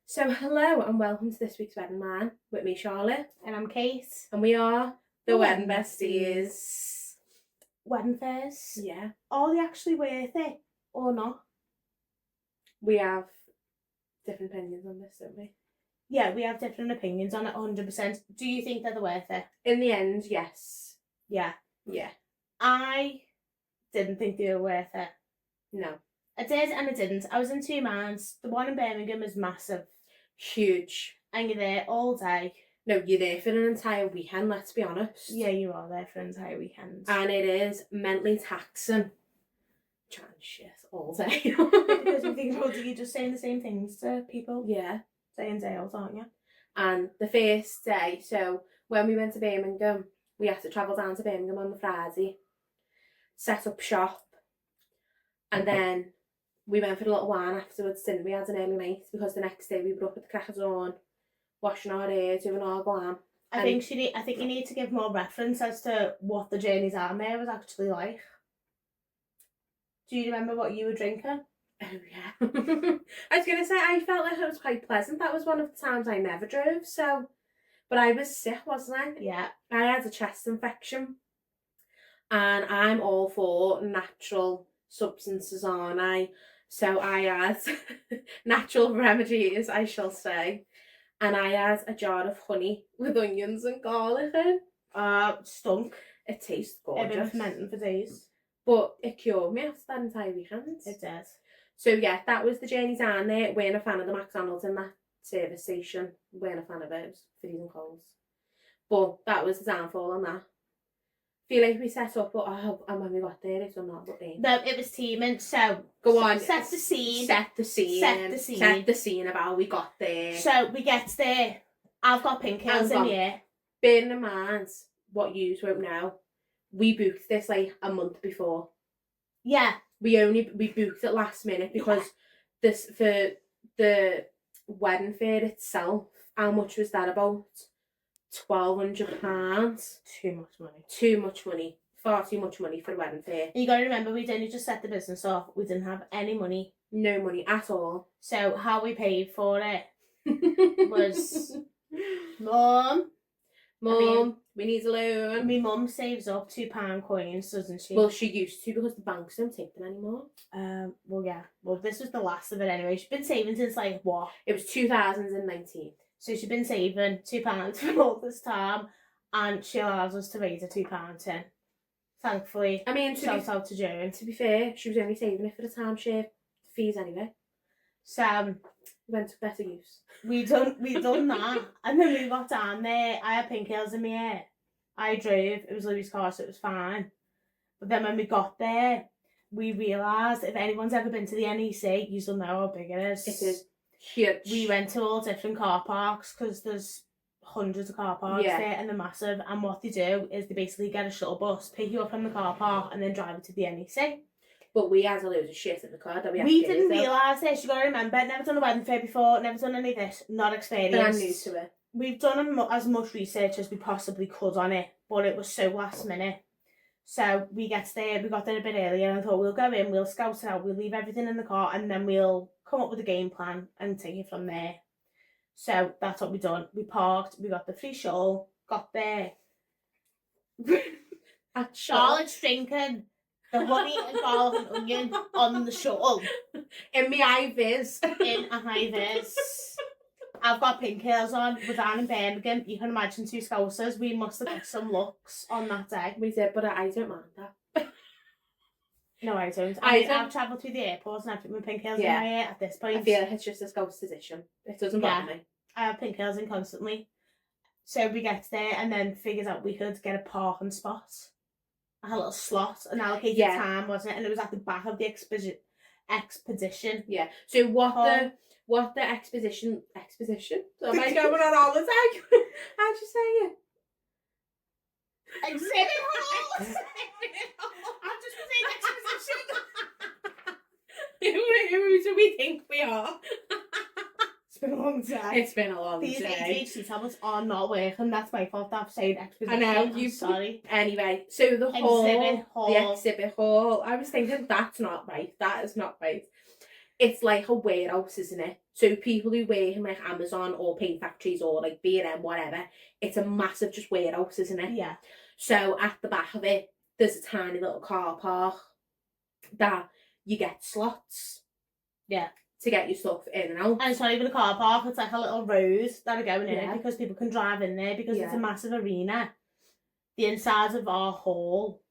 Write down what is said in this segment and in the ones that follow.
So hello and welcome to this week's Wedding Whine with me, Charlotte. And I'm Kate. And we are the Wedding Wedding Besties. Wedding fairs. Yeah. Are they actually worth it or not? We have different opinions on this, don't we? Yeah, we have different opinions on it 100%. Do you think they're worth it? In the end, yes. Yeah. Yeah. I didn't think they were worth it. No. I did and I didn't. I was in two minds. The one in Birmingham is massive. Huge. And you're there all day. No, you're there for an entire weekend, let's be honest. Yeah, you are there for an entire weekend. And it is mentally taxing. Chatting shit all day. Because you think, well, you're just saying the same things to people. Yeah. Day in, day out, aren't you? And the first day, so when we went to Birmingham, we had to travel down to Birmingham on the Friday, set up shop, and then we went for a little wine afterwards, didn't we? Had an early night because the next day we were up at the crack of dawn, washing our hair, doing our glam. I think you need to give more reference as to what the journey down there was actually like. Do you remember what you were drinking? Oh yeah. I was gonna say I felt like it was quite pleasant. That was one of the times I never drove, so but I was sick, wasn't I? Yeah. I had a chest infection. And I'm all for natural substances, aren't I? So I had natural remedies, I shall say. And I had a jar of honey with onions and garlic in. Stunk. It tastes I've been gorgeous. fermenting for days. But it cured me after that entire weekend. It did. So yeah, that was the journey down there. Weren't a fan of the McDonald's in that service station. Weren't a fan of it. It was freezing cold. But that was the downfall on that. Feel like we set up, but and when we got there, it was not but me. No, it was teaming. So go on, set the scene. Set the scene of how we got there. So we get there. I've got pincurls in here. Bearing in mind what you won't know, we booked this like a month before. Yeah. We booked it last minute because this for the wedding fair itself. How much was that about? £1,200. Too much money. Too much money. Far too much money for a wedding fair. And you got to remember, we'd only just set the business up. We didn't have any money. No money at all. So how we paid for it was, Mum, we need a loan. My mum saves up £2 coins, doesn't she? Well, she used to because the banks don't take them anymore. Well, yeah. Well, this was the last of it anyway. She's been saving since like what? It was 2019. So she's been saving £2 for all this time, and she allows us to raise a £2 tin. Thankfully, I mean, shout out to Joan. To be fair, she was only saving it for the timeshare fees anyway. So went to better use. We done that, and then we got down there. I had pincurls in my hair. I drove. It was Louis' car, so it was fine. But then when we got there, we realised if anyone's ever been to the NEC, you'll know how big it is. It is huge. We went to all different car parks because there's hundreds of car parks there, and they're massive. And what they do is they basically get a shuttle bus, pick you up from the car park, and then drive it to the NEC. But we had a load of shit in the car that we didn't realise this. You got to remember, never done a wedding fair before, never done any of this, not experienced. But I'm new to it. We've done as much research as we possibly could on it, but it was so last minute. So we got there a bit earlier, and I thought we'll go in, we'll scout it out, we'll leave everything in the car, and then we'll come up with a game plan and take it from there. So that's what we done. We parked, we got the free shuttle, got there. Charlotte's drinking the honey and garlic and onion on the shuttle. In my high vis. In a high vis. I've got pincurls on. We're down in Birmingham. You can imagine two Scousers. We must have got some looks on that day. We did, but I don't mind that. No, I don't. I've travelled through the airport and I've put my pincurls in my hair at this point. I feel like it's just a Scouse tradition. It doesn't bother me. I have pincurls in constantly. So we get there and then figured out we could get a parking spot. A little slot, an allocated time, wasn't it? And it was at the back of the expedition. Yeah. So what the exposition? So am I going on all the time? How'd you say it? Exhibit hall. I'm just saying exposition. Who do we think we are? It's been a long day. It's been a long These day. These ADHD tablets are not working. That's my fault. I've said exposition. I know. I'm sorry. Anyway, so the exhibit hall. I was thinking that's not right. That is not right. it's like a warehouse, isn't it? So people who work in like Amazon or paint factories or like B&M, whatever, it's a massive just warehouse, isn't it? Yeah. So at the back of it, there's a tiny little car park that you get slots. Yeah. To get your stuff in and out. And it's not even a car park, it's like a little road that are going in Yeah. it because people can drive in there because it's Yeah. a massive arena. The insides of our hall,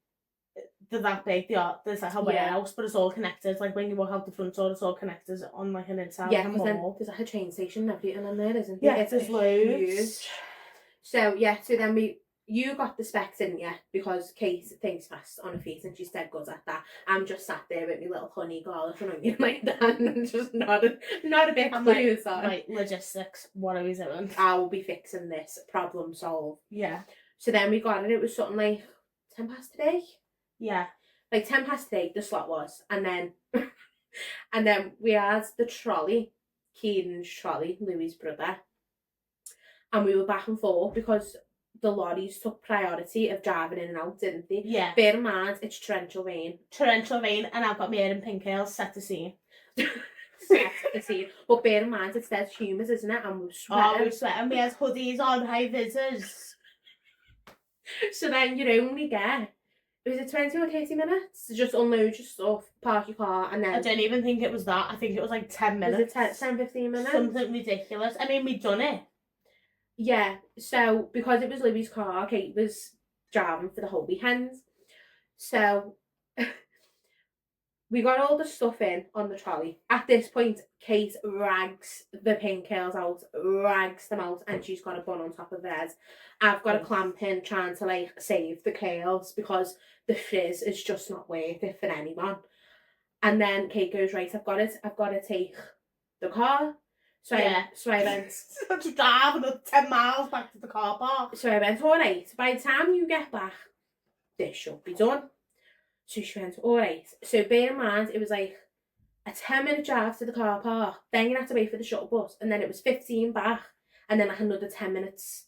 they're that big, there's like a warehouse, but it's all connected. Like when you walk out the front door, it's all connected on like an inside Yeah, like a because then mall. there's like a train station and everything in there, isn't there? Yeah, It's there's loads. huge. So yeah, so then you got the specs, didn't you? Because Kate thinks fast on her feet and she's dead good at that. I'm just sat there with my little honey garlic and onion like that and just not a bit clues on. Like logistics, what are we doing? I will be fixing this, problem solved. Yeah. So then we got it, it was something like 10 past today. Yeah. Like 10 past today, the slot was. And then we had the trolley, Kieran's trolley, Louis' brother. And we were back and forth because the lorries took priority of driving in and out, didn't they? Yeah. Bear in mind, it's torrential rain. Torrential rain, and I've got my hair in pincurls, set the scene. Set the scene. But bear in mind, it's dead humid, isn't it? And we're sweating. Oh, we're sweating. We had hoodies on, high visors. So then you only get, was it 20 or 30 minutes to just unload your stuff, park your car, and then... I don't even think it was that. I think it was like 10 minutes. Was it 10, 15 minutes? Something ridiculous. I mean, we'd done it. Yeah, so because it was Louis' car, Kate was driving for the whole weekend. So we got all the stuff in on the trolley. At this point, Kate rags the pincurls out, and she's got a bun on top of hers. I've got a clamp in trying to like save the curls because the frizz is just not worth it for anyone. And then Kate goes, right, I've got to take the car. So I went... to drive another 10 miles back to the car park. So I went, all right, by the time you get back, this should be done. So she went, all right. So bear in mind, it was like a 10-minute drive to the car park. Then you have to wait for the shuttle bus. And then it was 15 back. And then like another 10 minutes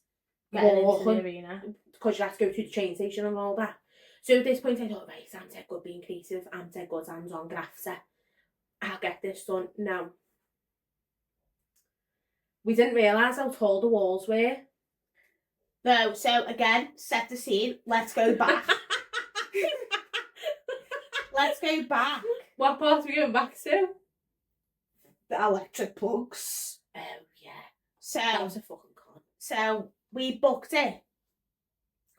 Getting into the arena. Because you have to go to the train station and all that. So at this point, I thought, right, I'm dead good being creative. I'm dead good hands-on grafter. I'll get this done. No. We didn't realise how tall the walls were. No, so again, set the scene. Let's go back. Let's go back. What part are we going back to? The electric plugs. Oh, yeah. So That was a fucking con. So we booked it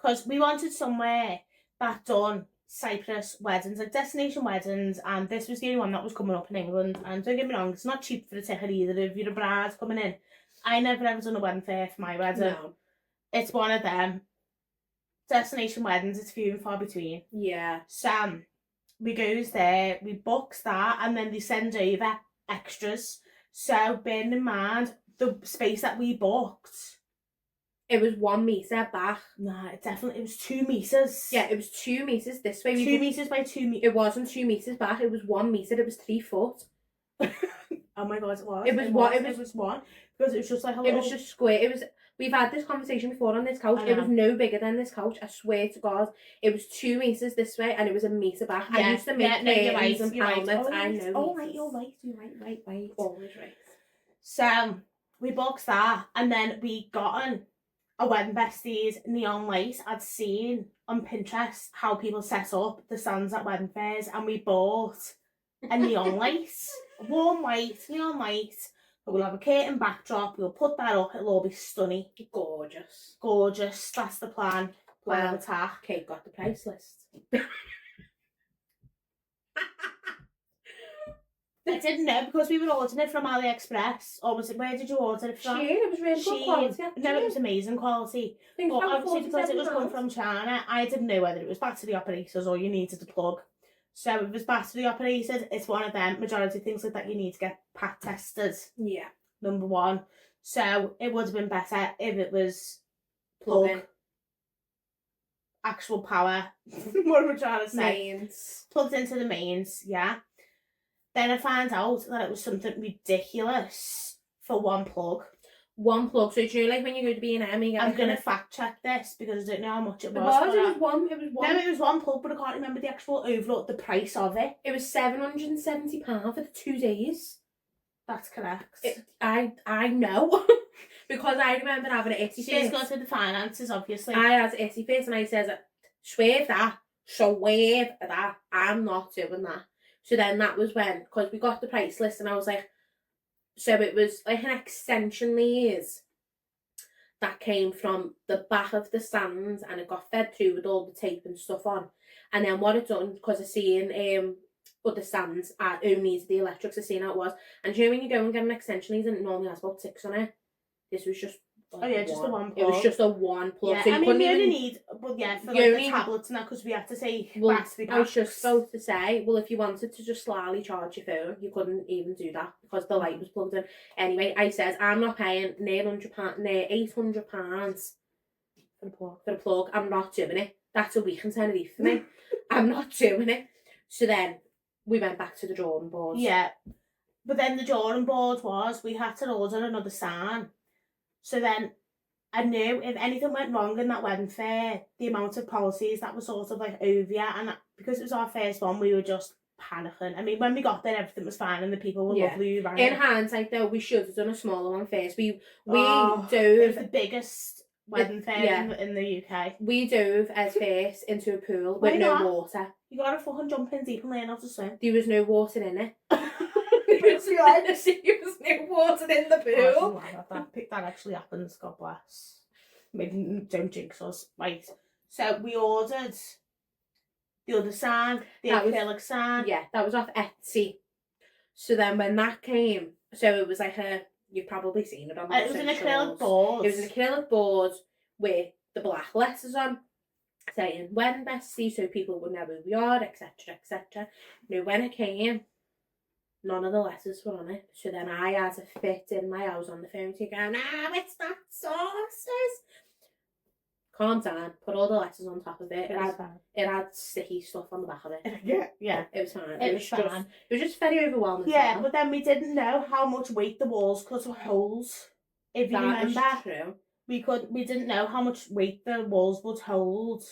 because we wanted somewhere that done Cyprus weddings, like destination weddings, and this was the only one that was coming up in England. And don't get me wrong, it's not cheap for the ticket either if you're a bride coming in. I never ever done a wedding fair for my wedding. No. It's one of them. Destination weddings, it's few and far between. Yeah. So we goes there, we books that, and then they send over extras. So bearing in mind, the space that we booked, It was 1 metre back. nah, it was 2 metres. Yeah, it was 2 metres this way. 2 metres by 2 metres. It wasn't 2 metres back, it was 1 metre, it was 3 foot. Oh my god, it was. It was one. Because it was just like a It little... was just square. We've had this conversation before on this couch. I It was know. no bigger than this couch, I swear to God. It was 2 metres this way and it was 1 metre back. Yeah, I used to make no, you're curtains right, and you're right. helmets. Oh, I right. know. Oh, meters. you're right. Always right. So, we booked that, and then we got on a wedding besties neon light. I'd seen on Pinterest how people set up the stands at wedding fairs, and we bought a neon light, warm white neon light. But we'll have a curtain backdrop. We'll put that up. It'll all be stunning, gorgeous. That's the plan. Plan of attack. Kate got the price list. I didn't know because we were ordering it from AliExpress. Or was it, where did you order it from? Shein, it was really good quality. No, it was amazing quality. But But obviously because it was coming from China, I didn't know whether it was battery operated or you needed a plug. So if it was battery operated, it's one of them. Majority of things like that you need to get pack tested. Yeah. Number one. So it would have been better if it was Plug-in. actual power. What am I trying to say? Mains. Plugged into the mains, yeah. Then I found out that it was something ridiculous for one plug. 1 plug. So, do you know, like when you go to B&M, you get... I'm going to fact check this because I don't know how much it was. It was one. No, it was 1 plug, but I can't remember the actual overall, the price of it. It was £770 for the 2 days. That's correct. I know. Because I remember having an itty She's fit. got to the finances, obviously. I had an itty fit and I says, swerve that. I'm not doing that. So then that was when, because we got the price list and I was like, so it was like an extension leads that came from the back of the stands and it got fed through with all the tape and stuff on. And then what it done, because I seen other stands only needed the electrics, I seen how it was. And you know when you go and get an extension lead and it normally has about 6 on it? This was just just a 1 plug. It was just a 1 plug. Yeah, so you I mean, couldn't we even... only need, well, yeah, for like the tablets and that, because we had to take battery packs. I was just supposed to say, well, if you wanted to just slightly charge your phone, you couldn't even do that because the light was plugged in. Anyway, I says, I'm not paying near £800 for the plug. I'm not doing it. That's a week in Tenerife for me. I'm not doing it. So then we went back to the drawing board. Yeah. But then the drawing board was, we had to order another sign. So then I knew if anything went wrong in that wedding fair, the amount of policies that were sort of like over you, and because it was our first one, we were just panicking. I mean, when we got there, everything was fine and the people were lovely. In hindsight, though, we should have done a smaller one first. We dove... It was the biggest wedding fair in the UK. We dove as first into a pool with no water. You got to fucking jump in deep and learn how to swim. There was no water in it. There was no water in the pool. That actually happens, God bless. Maybe don't jinx us. Right. So we ordered the other sign, the acrylic sign. Yeah, that was off Etsy. So then when that came, so it was like you've probably seen it on the It was an acrylic board. It was an acrylic board with the black letters on, saying Wedding Besties, so people would know who we are, etc, etc. Now when it came, none of the letters were on it. So then I had to fit in my house on the phone to go, it's not sauces. Calm down, put all the letters on top of it. It had sticky stuff on the back of it. Yeah. It was fine. It was just very overwhelming. Yeah, but then we didn't know how much weight the walls could hold. If you remember, that is true. We didn't know how much weight the walls would hold.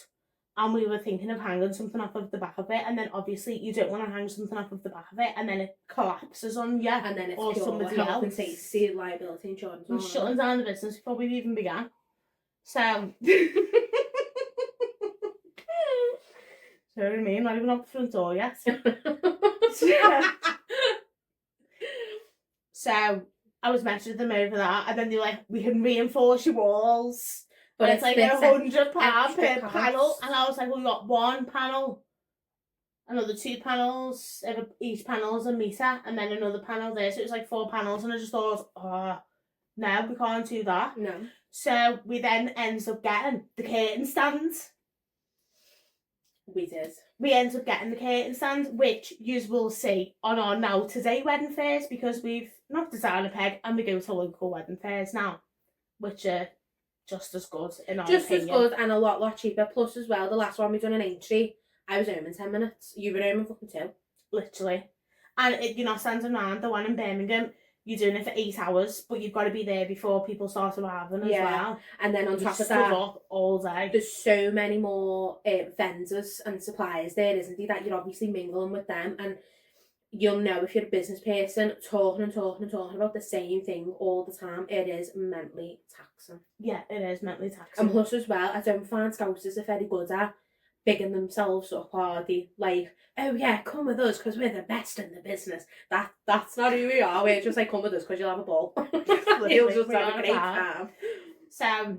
And we were thinking of hanging something off of the back of it, and then obviously you don't want to hang something off of the back of it, and then it collapses on you, and then it's or somebody health else. And safety, liability insurance. We're shutting down the business before we even began. So, so what I mean, not even up the front door yet. So I was messaging them over that, and then they're like, "We can reinforce your walls." But it's like £100 per panel. And I was like, well, we got 1 panel, another 2 panels, each panel is a metre, and then another panel there. So it was like 4 panels. And I just thought, no, we can't do that. No. So we then ended up getting the curtain stands. We did. We ended up getting the curtain stand, which you will see on our Now Today wedding fairs, because we've knocked it down a peg and we go to local wedding fairs now, which are just as good in our opinion. As good and a lot cheaper. Plus as well, the last one we done in Aintree, I was home in 10 minutes. You were home in fucking 2. Literally. And you're not standing around. The one in Birmingham, you're doing it for 8 hours, but you've got to be there before people start arriving as well. And then on top of that, up all day. There's so many more vendors and suppliers there, isn't there, that you're obviously mingling with them, and you'll know if you're a business person talking about the same thing all the time. It is mentally taxing. Yeah, it is mentally taxing. And plus as well, I don't find Scousers are very good at bigging themselves up, are they? Like, oh yeah, come with us because we're the best in the business. That's not who we are. We're just like, come with us because you'll have a ball. You'll just have a great time. So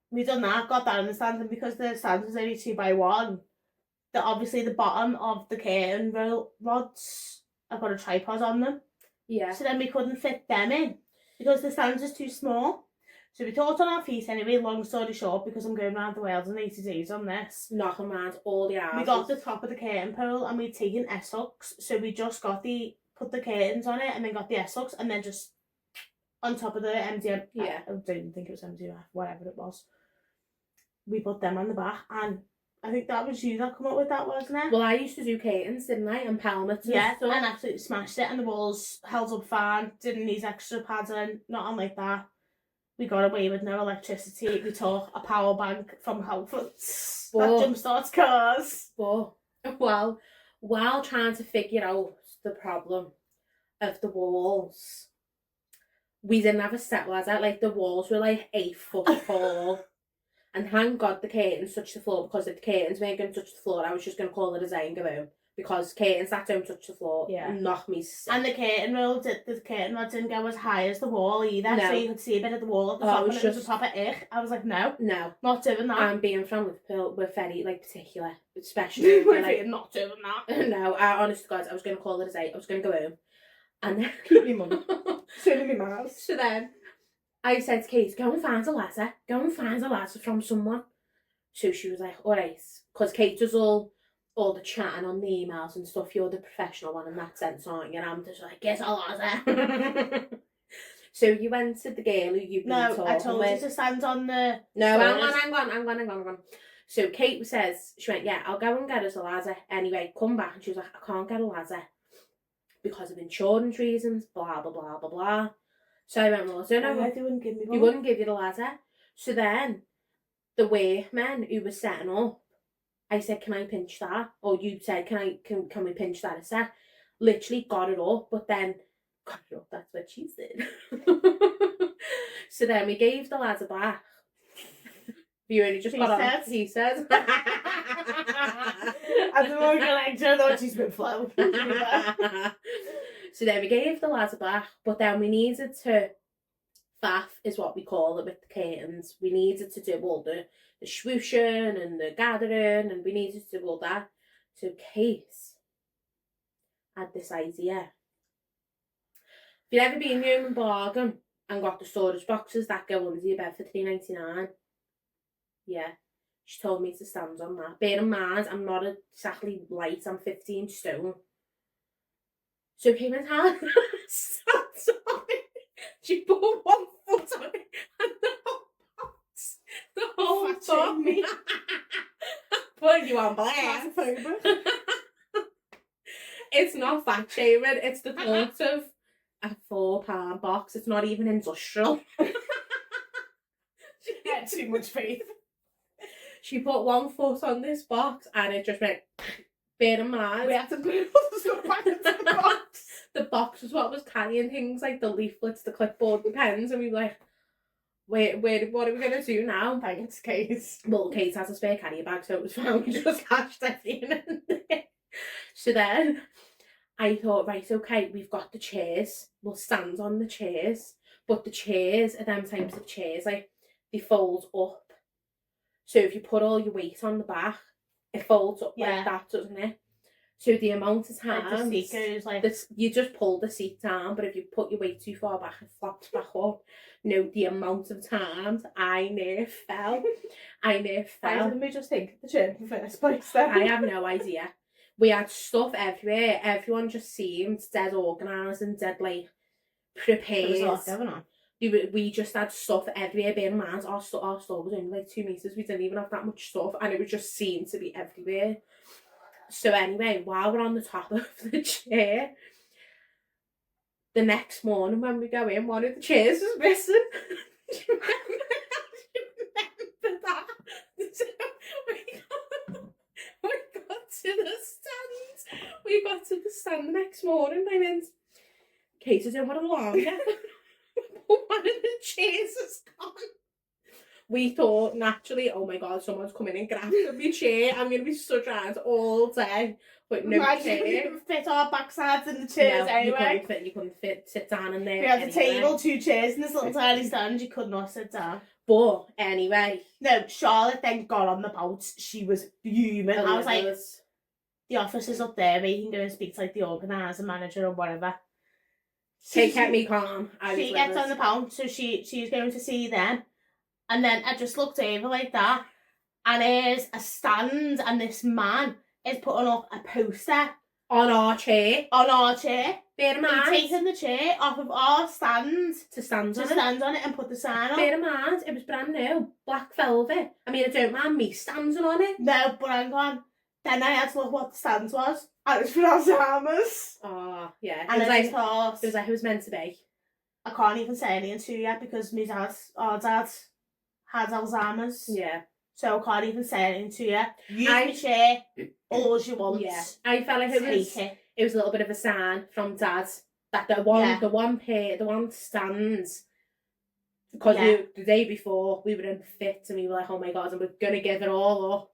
we've done that, got that in the stand, and because the stand was only 2 by 1, obviously the bottom of the curtain rods, I've got a tripod on them. Yeah. So then we couldn't fit them in because the stand is too small. So we thought on our feet anyway, long story short, because I'm going around the world in 80 days on this. Knocking around all the hours. We got the top of the curtain pole and we'd taken S-hooks. So we just put the curtains on it and then got the S-hooks, and then just on top of the MDF. Yeah. I don't even think it was MDF, whatever it was. We put them on the back, and I think that was you that come up with that, wasn't it? Well, I used to do curtains, didn't I? And pelmets and stuff. stuff. And absolutely smashed it, and the walls held up fine, didn't need extra padding, nothing like that. we got away with no electricity. We took a power bank from Halfords that Oh. jump starts cars. But, well, while trying to figure out the problem of the walls, we didn't have a step ladder. Like, the walls were like 8 foot tall. And thank God the curtains touched the floor, because if the curtains weren't going to touch the floor, I was just going to call it a day and go home. Because curtains that don't touch the floor knock me sick. And the curtain rod didn't go as high as the wall either, No. so you could see a bit of the wall at the top, and it was a proper ick. I was like, no, not doing that. And being from Liverpool, we're very like particular, especially we're like, not doing that. No, honest to God, I was going to call it a day. I was going to go home, and then keep me mum, sitting in my mouth. So then I said to Kate, go and find a ladder. Go and find a ladder from someone. So she was like, all right, because Kate does all the chatting on the emails and stuff. You're the professional one in that sense, aren't you? And I'm just like, get a ladder. So you went to the girl who you've been talking with. No, I told you to stand on the... No, hang on. So Kate says, she went, yeah, I'll go and get us a ladder. Anyway, come back. And she was like, I can't get a ladder because of insurance reasons, blah, blah, blah, blah, blah. So I went, well, I don't know. They wouldn't give me one. You wouldn't give you the ladder. So then the workmen who were setting up, I said, can I pinch that? Or you said, can we pinch that a sec? Literally got it up, but then got it up, that's what she said. So then we gave the ladder back. You only just got on. He said. I don't know I thought she's been flow. So then we gave the ladder back, but then we needed to faff is what we call it with the curtains. We needed to do all the swooshing and the gathering, and we needed to do all that. So Kate had this idea. Have you ever been in Home and Bargain and got the storage boxes that go under your bed for $3.99? Yeah. She told me to stand on that. Bear in mind, I'm not exactly light, I'm 15 stone. So Kate went hard stands on it. She put 1 foot on it and the whole box. Me. Putting you on blast. It's not fat shaming, it's the thought of a £4 box. It's not even industrial. She had too much faith. She put 1 foot on this box and it just went, bear in mind. We had to put all the stuff back into the box. The box was what was carrying things like the leaflets, the clipboard, the pens, and we were like, wait, what are we going to do now? Thanks, Kate. Well, Kate has a spare carrier bag, so it was fine. We just cashed everything in there. So then I thought, right, okay, we've got the chairs. We'll stand on the chairs. But the chairs are them types of chairs, like, they fold up. So if you put all your weight on the back, it folds up like that, doesn't it? So the amount of times like the seat goes you just pull the seat down, but if you put your weight too far back, it flops back up. No, the amount of times I near fell. Why didn't we just think the chair in the first place then? I have no idea. We had stuff everywhere. Everyone just seemed dead organised and dead, like, prepared. There was a lot going on. We just had stuff everywhere. Bear in mind, our store was only like 2 metres. We didn't even have that much stuff, and it would just seem to be everywhere. So anyway, while we're on the top of the chair, the next morning when we go in, one of the chairs was missing. Do you remember that? So we got to the stand. We got to the stand the next morning. I went, Kate, I don't want to alarm you. One of the chairs is gone. We thought naturally, oh my God, someone's coming and grabbing my chair. I'm going to be stood around all day with no chair. We couldn't fit our backsides in the chairs anyway. You couldn't sit down in there. We had a table, 2 chairs in this little tiny stand. You could not sit down. But anyway. No, Charlotte then got on the boat. She was fuming. I was like, the office is up there. We can go and speak to like the organiser, manager or whatever. She kept me calm. She gets on the boat, so she's going to see them. And then I just looked over like that, and there's a stand, and this man is putting up a poster on our chair. Bear in mind, taking the chair off of our stand to stand on it and put the sign on. Bear in mind, it was brand new, black velvet. I mean, I don't mind me standing on it. No, but hang on. Then I had to look what the stand was, and it was for Alzheimer's. Oh, yeah. And it was like it was meant to be. I can't even say anything to you because our dad had Alzheimer's. Yeah. So I can't even say anything to you. Use my chair all you want. Yeah. I felt like it was a little bit of a sign from Dad that the one stands, because the day before we were in fit and we were like, oh my God, and we're gonna give it all up.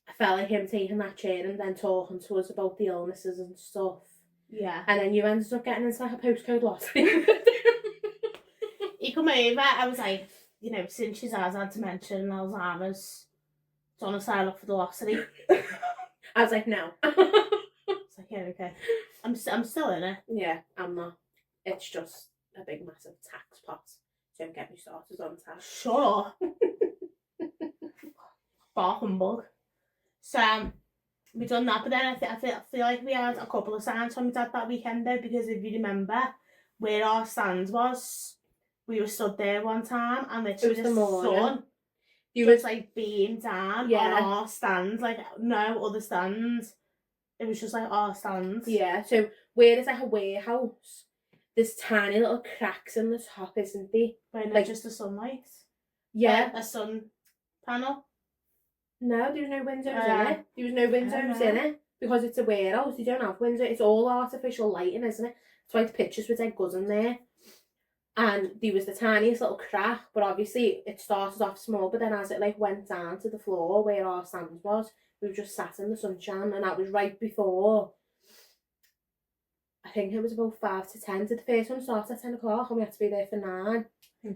I felt like him taking that chair and then talking to us about the illnesses and stuff. Yeah. And then you ended up getting into like a postcode lottery. He come over, I was like, you know, since she's had dementia and Alzheimer's, do you want to sign up for the lottery? I was like, no. It's like, yeah, okay. I'm still in it. Yeah, I'm not. It's just a big massive tax pot. Don't get me started on tax. Sure. Far humbug. So we done that, but then I feel like we had a couple of signs from my dad that weekend though, because if you remember where our stand was, we were stood there one time and literally the sun just like beamed down on our stand, like no other stands. It was just like our stands. Yeah, so where it's like a warehouse, there's tiny little cracks in the top, isn't there? Where like just the sunlight. Yeah. A sun panel. No, there was no windows in it. There was no windows in it because it's a warehouse. You don't have windows. It's all artificial lighting, isn't it? That's why the pictures were dead good in there. And there was the tiniest little crack, but obviously it started off small, but then as it like went down to the floor where our stand was, we were just sat in the sunshine, and that was right before, I think it was about 5 to 10. Did the first one start at 10 o'clock and we had to be there for 9?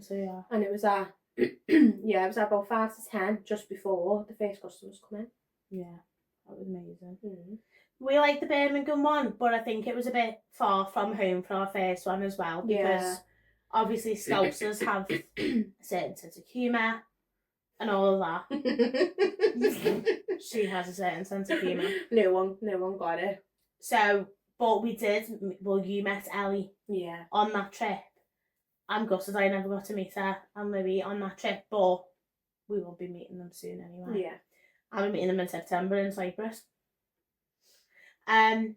So yeah. And it was at yeah, it was at about 5 to 10 just before the first customers come in. Yeah, that was amazing. Mm-hmm. We liked the Birmingham one, but I think it was a bit far from home for our first one as well, because obviously Scousers have a certain sense of humour and all of that. She has a certain sense of humour. No one got it. So, but we did. Well, you met Ellie. Yeah. On that trip. I'm gutted I never got to meet her and Louis on that trip, but we will be meeting them soon anyway. Yeah. I'll be meeting them in September in Cyprus. And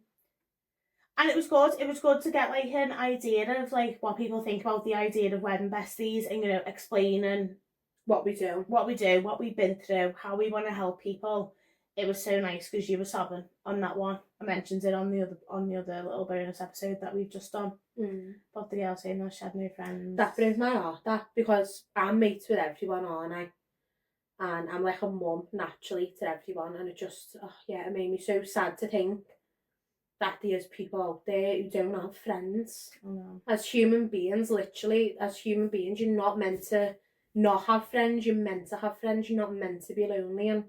it was good. It was good to get like an idea of like what people think about the idea of wedding besties, and you know, explaining what we do, what we've been through, how we want to help people. It was so nice because you were sobbing on that one. I mentioned it on the other little bonus episode that we've just done. About the girl saying that she had no friends. That breaks my heart, that, because I'm mates with everyone, aren't I? And I'm like a mum naturally to everyone, and it just, it made me so sad to think that there's people out there who don't have friends. As human beings, literally, as human beings, you're not meant to not have friends, you're meant to have friends, you're not meant to be lonely. And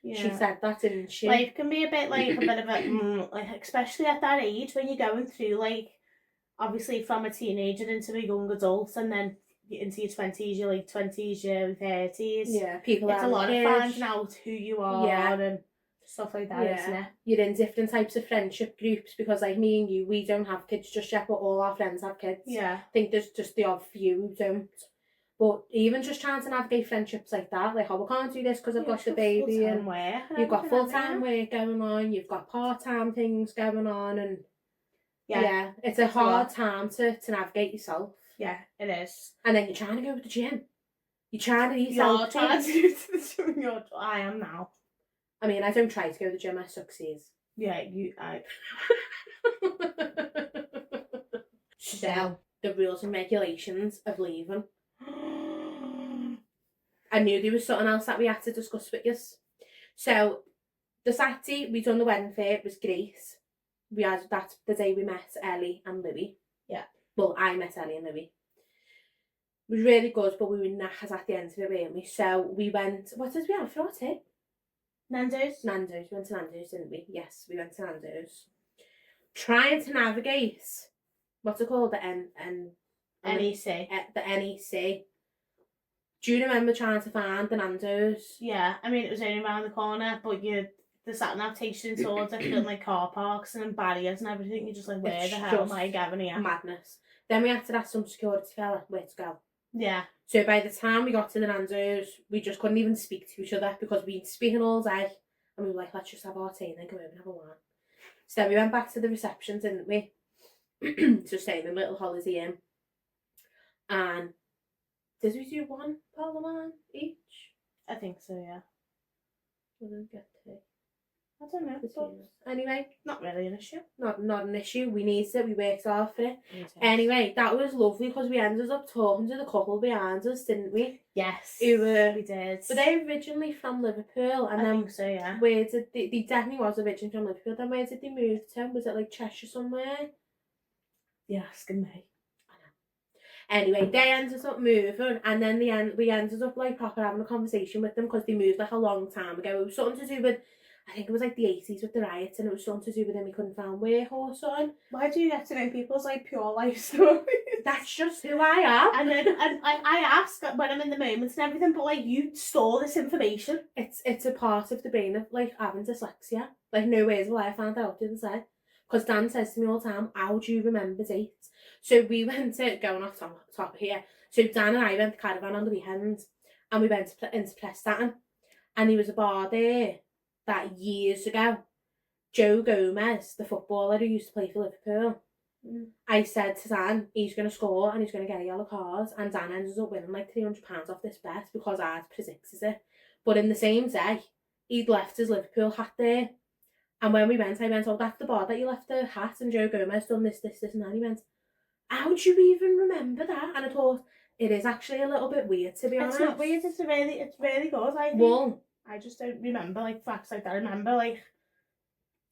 she said that, didn't she? Life can be a bit of a, like, especially at that age when you're going through, like, obviously from a teenager into a young adult, and then into your 20s, your late 20s, your 30s. Yeah, people it's a lot of finding out who you are and stuff like that, isn't it? You're in different types of friendship groups, because like me and you, we don't have kids just yet, but all our friends have kids. Yeah. I think there's just the odd few who don't. But even just trying to navigate friendships like that, like, oh, we can't do this because I've got the baby, and you've got full-time work going on, you've got part-time things going on, and it's a hard time to navigate yourself. Yeah, it is. And then you're trying to go to the gym. You're trying to eat healthy. You're trying to go to the gym. I am now. I mean, I don't try to go to the gym, I succeed. Yeah, So, the rules and regulations of leaving. I knew there was something else that we had to discuss with you. So, the Saturday we done the wedding fair, it was great. We had that the day we met Ellie and Louis. Yeah. Well, I met Ellie and Louis. It was really good, but we were knackered at the end of it, weren't we? So we went, what did we have for our tea? Nando's. We went to Nando's, didn't we? Yes, we went to Nando's. Trying to navigate, what's it called? NEC. The NEC. Do you remember trying to find the Nando's? Yeah, I mean, it was only around the corner, but the sat-nav takes you towards different like car parks and barriers and everything. You're just like, where the hell am I going here? Madness. Then we had to ask some security fella where to go. Yeah. So by the time we got to the Nando's, we just couldn't even speak to each other because we'd been speaking all day. And we were like, let's just have our tea and then go over and have a wine. So then we went back to the reception, didn't we? To stay in the little Holiday Inn. And did we do one bottle of wine each? I think so, yeah. We didn't get to. I don't know. Between us. Anyway, Not really an issue. not an issue. We needed it. We worked hard for it. Yes. Anyway, that was lovely because we ended up talking to the couple behind us, didn't we? Yes, Who were, we did. Were they originally from Liverpool? And I then think so, yeah. where did they definitely was originally from Liverpool. Then where did they move to? Was it like Cheshire somewhere? You're asking me. Anyway, they ended up moving, and then we ended up like proper having a conversation with them because they moved like a long time ago. It was something to do with, I think it was like the 80s with the riots, and it was something to do with them we couldn't find work or something. Why do you get to know people's like pure life stories? That's just who I am. And I ask when I'm in the moments and everything, but like you store this information. It's a part of the brain of like having dyslexia. Like no ways will I find out the other side. Because Dan says to me all the time, how do you remember dates? So we went to, going off top here, so Dan and I went to Caravan on the weekend, and we went into Preston, and there was a bar there that years ago, Joe Gomez, the footballer who used to play for Liverpool, I said to Dan, he's going to score and he's going to get a yellow card, and Dan ended up winning like £300 off this bet because I'd predicted it. But in the same day, he'd left his Liverpool hat there. And when we went, I went, oh, that's the bar that you left the hat, and Joe Gomez done this, and that. He went, how do you even remember that? And I thought, it is actually a little bit weird, to be honest. It's not weird, it's really good, I think. Well, I just don't remember, like, facts like that. I remember, like,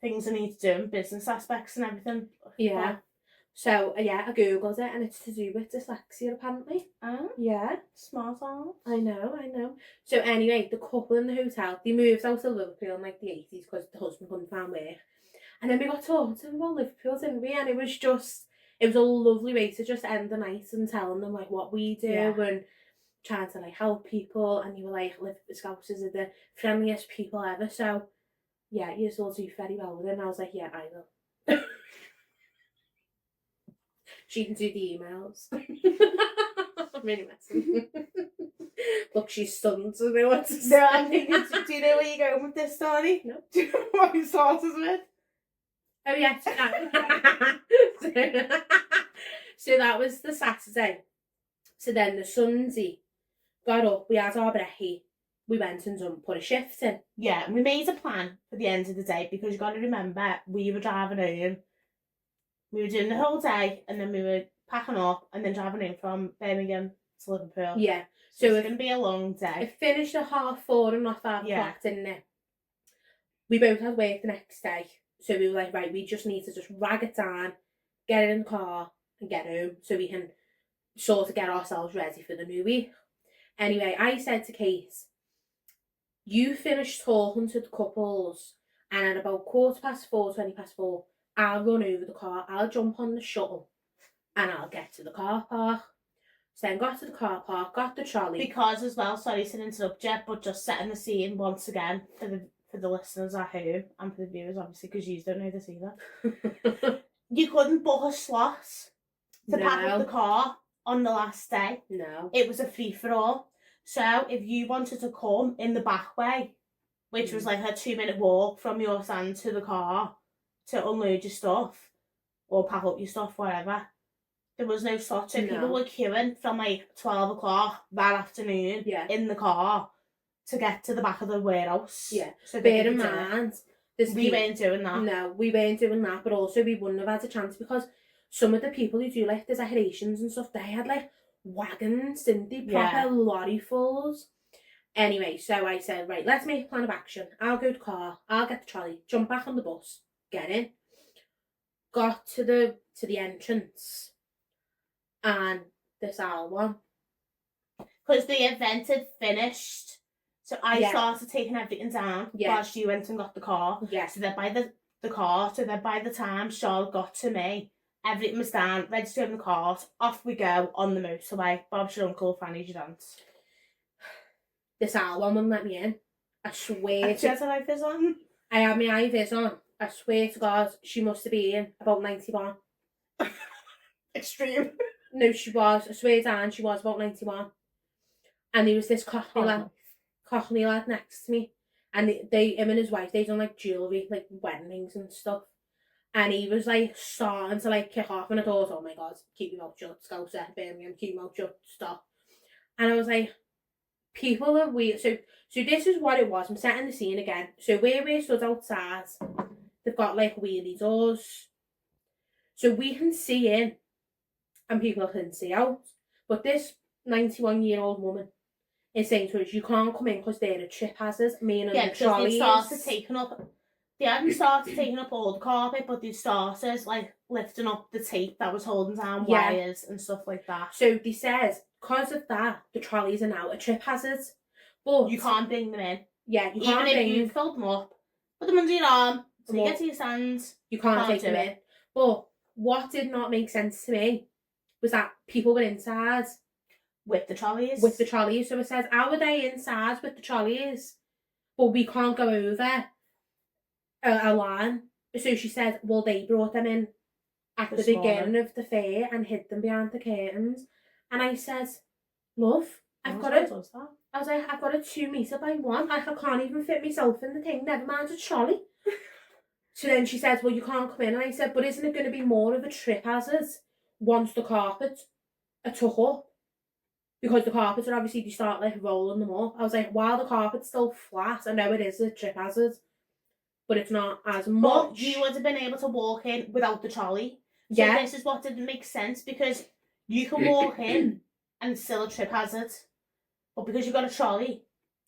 things I need to do and business aspects and everything. yeah. But, so, yeah, I googled it, and it's to do with dyslexia, apparently. oh, Yeah. smart ass. I know. So anyway, the couple in the hotel, they moved out of Liverpool in like the 80s because the husband couldn't find work. And then we got talking to them about Liverpool, didn't we? And it was a lovely way to just end the night and telling them like what we do and trying to like help people. And you were like, Scousers are the friendliest people ever. So yeah, you all do very well with it. And I was like, yeah, I will. She can do the emails. I'm really messing. Look, she's stunned to know what to say. No, I'm thinking, do you know where you're going with this story? No. Do you know what you started with? Oh, yes. So that was the Saturday. So then the Sunday, got up, we had our brekkie, we went and put a shift in. Yeah, and we made a plan for the end of the day because you got to remember, we were driving home. We were doing the whole day, and then we were packing up and then driving home from Birmingham to Liverpool. Yeah. So it's going to be a long day. It finished at 4:30 and not 5 o'clock, didn't it? We both had work the next day. So we were like, right, we just need to just rag it down, get it in the car and get home so we can sort of get ourselves ready for the new week. Anyway, I said to Kate, you finish talking to the couples and at about 4:15, 4:20, I'll run over the car, I'll jump on the shuttle and I'll get to the car park. So then got to the car park, got the trolley. Because as well, sorry to interrupt you, but just setting the scene once again for the listeners at home and for the viewers, obviously, because you don't know this either. You couldn't book a slot to pack up the car on the last day. No. It was a free-for-all. So if you wanted to come in the back way, which was like a 2-minute walk from your stand to the car to unload your stuff or pack up your stuff, whatever, there was no slot. So people were queuing from like 12 o'clock that afternoon in the car to get to the back of the warehouse. Yeah. So bear in mind, we weren't doing that. No, we weren't doing that, but also we wouldn't have had a chance because some of the people who do like the decorations and stuff, they had like wagons, didn't they? Proper lorry fulls. Anyway, so I said, right, let's make a plan of action. I'll go to the car, I'll get the trolley, jump back on the bus, get in. Got to the entrance, and this owl one. Because the event had finished, so I started taking everything down whilst you went and got the car. Yeah. So that by the car, so that by the time Charlotte got to me, everything was down, ready to go in the cart, off we go on the motorway. Bob's your uncle, Fanny's your aunt. This owl one wouldn't let me in. I swear. She had her eye-vis on? I had my eye-vis on. I swear to God, she must have been about 91. Extreme. No, she was. I swear down, she was about 91. And there was this Cockney lad next to me. And him and his wife, they done like jewellery, like wedding rings and stuff. And he was like starting to like kick off, and I thought, oh my god, keep your mouth shut, Scouser, Birmingham, keep your mouth shut, stop. And I was like, people are weird. So this is what it was. I'm setting the scene again. So where we stood outside, they've got like wheelie doors. So we can see in and people can see out. But this 91-year-old woman is saying to us, you can't come in because they're a trip hazard, meaning the trolleys. They hadn't started taking up all the carpet, but they started like lifting up the tape that was holding down wires and stuff like that. So they said, because of that, the trolleys are now a trip hazard. But you can't bring them in. Yeah, you even can't if you filled them up, put them under your arm, so you get to your stands. You can't take them in. But what did not make sense to me was that people were inside with the trolleys. So it says, how are they inside with the trolleys? But we can't go over a line. So she said, well, they brought them in at the beginning of the fair and hid them behind the curtains. And I said, love, I've got a 2 metre by 1. Like, I can't even fit myself in the thing, never mind a trolley. So then she said, well, you can't come in. And I said, but isn't it going to be more of a trip hazard once the carpets are took up? Because the carpets are obviously, you start like rolling them up. I was like, while the carpet's still flat, I know it is a trip hazard, but it's not as much. But you would have been able to walk in without the trolley. So this is what didn't make sense, because you can walk in and it's still a trip hazard. But because you've got a trolley,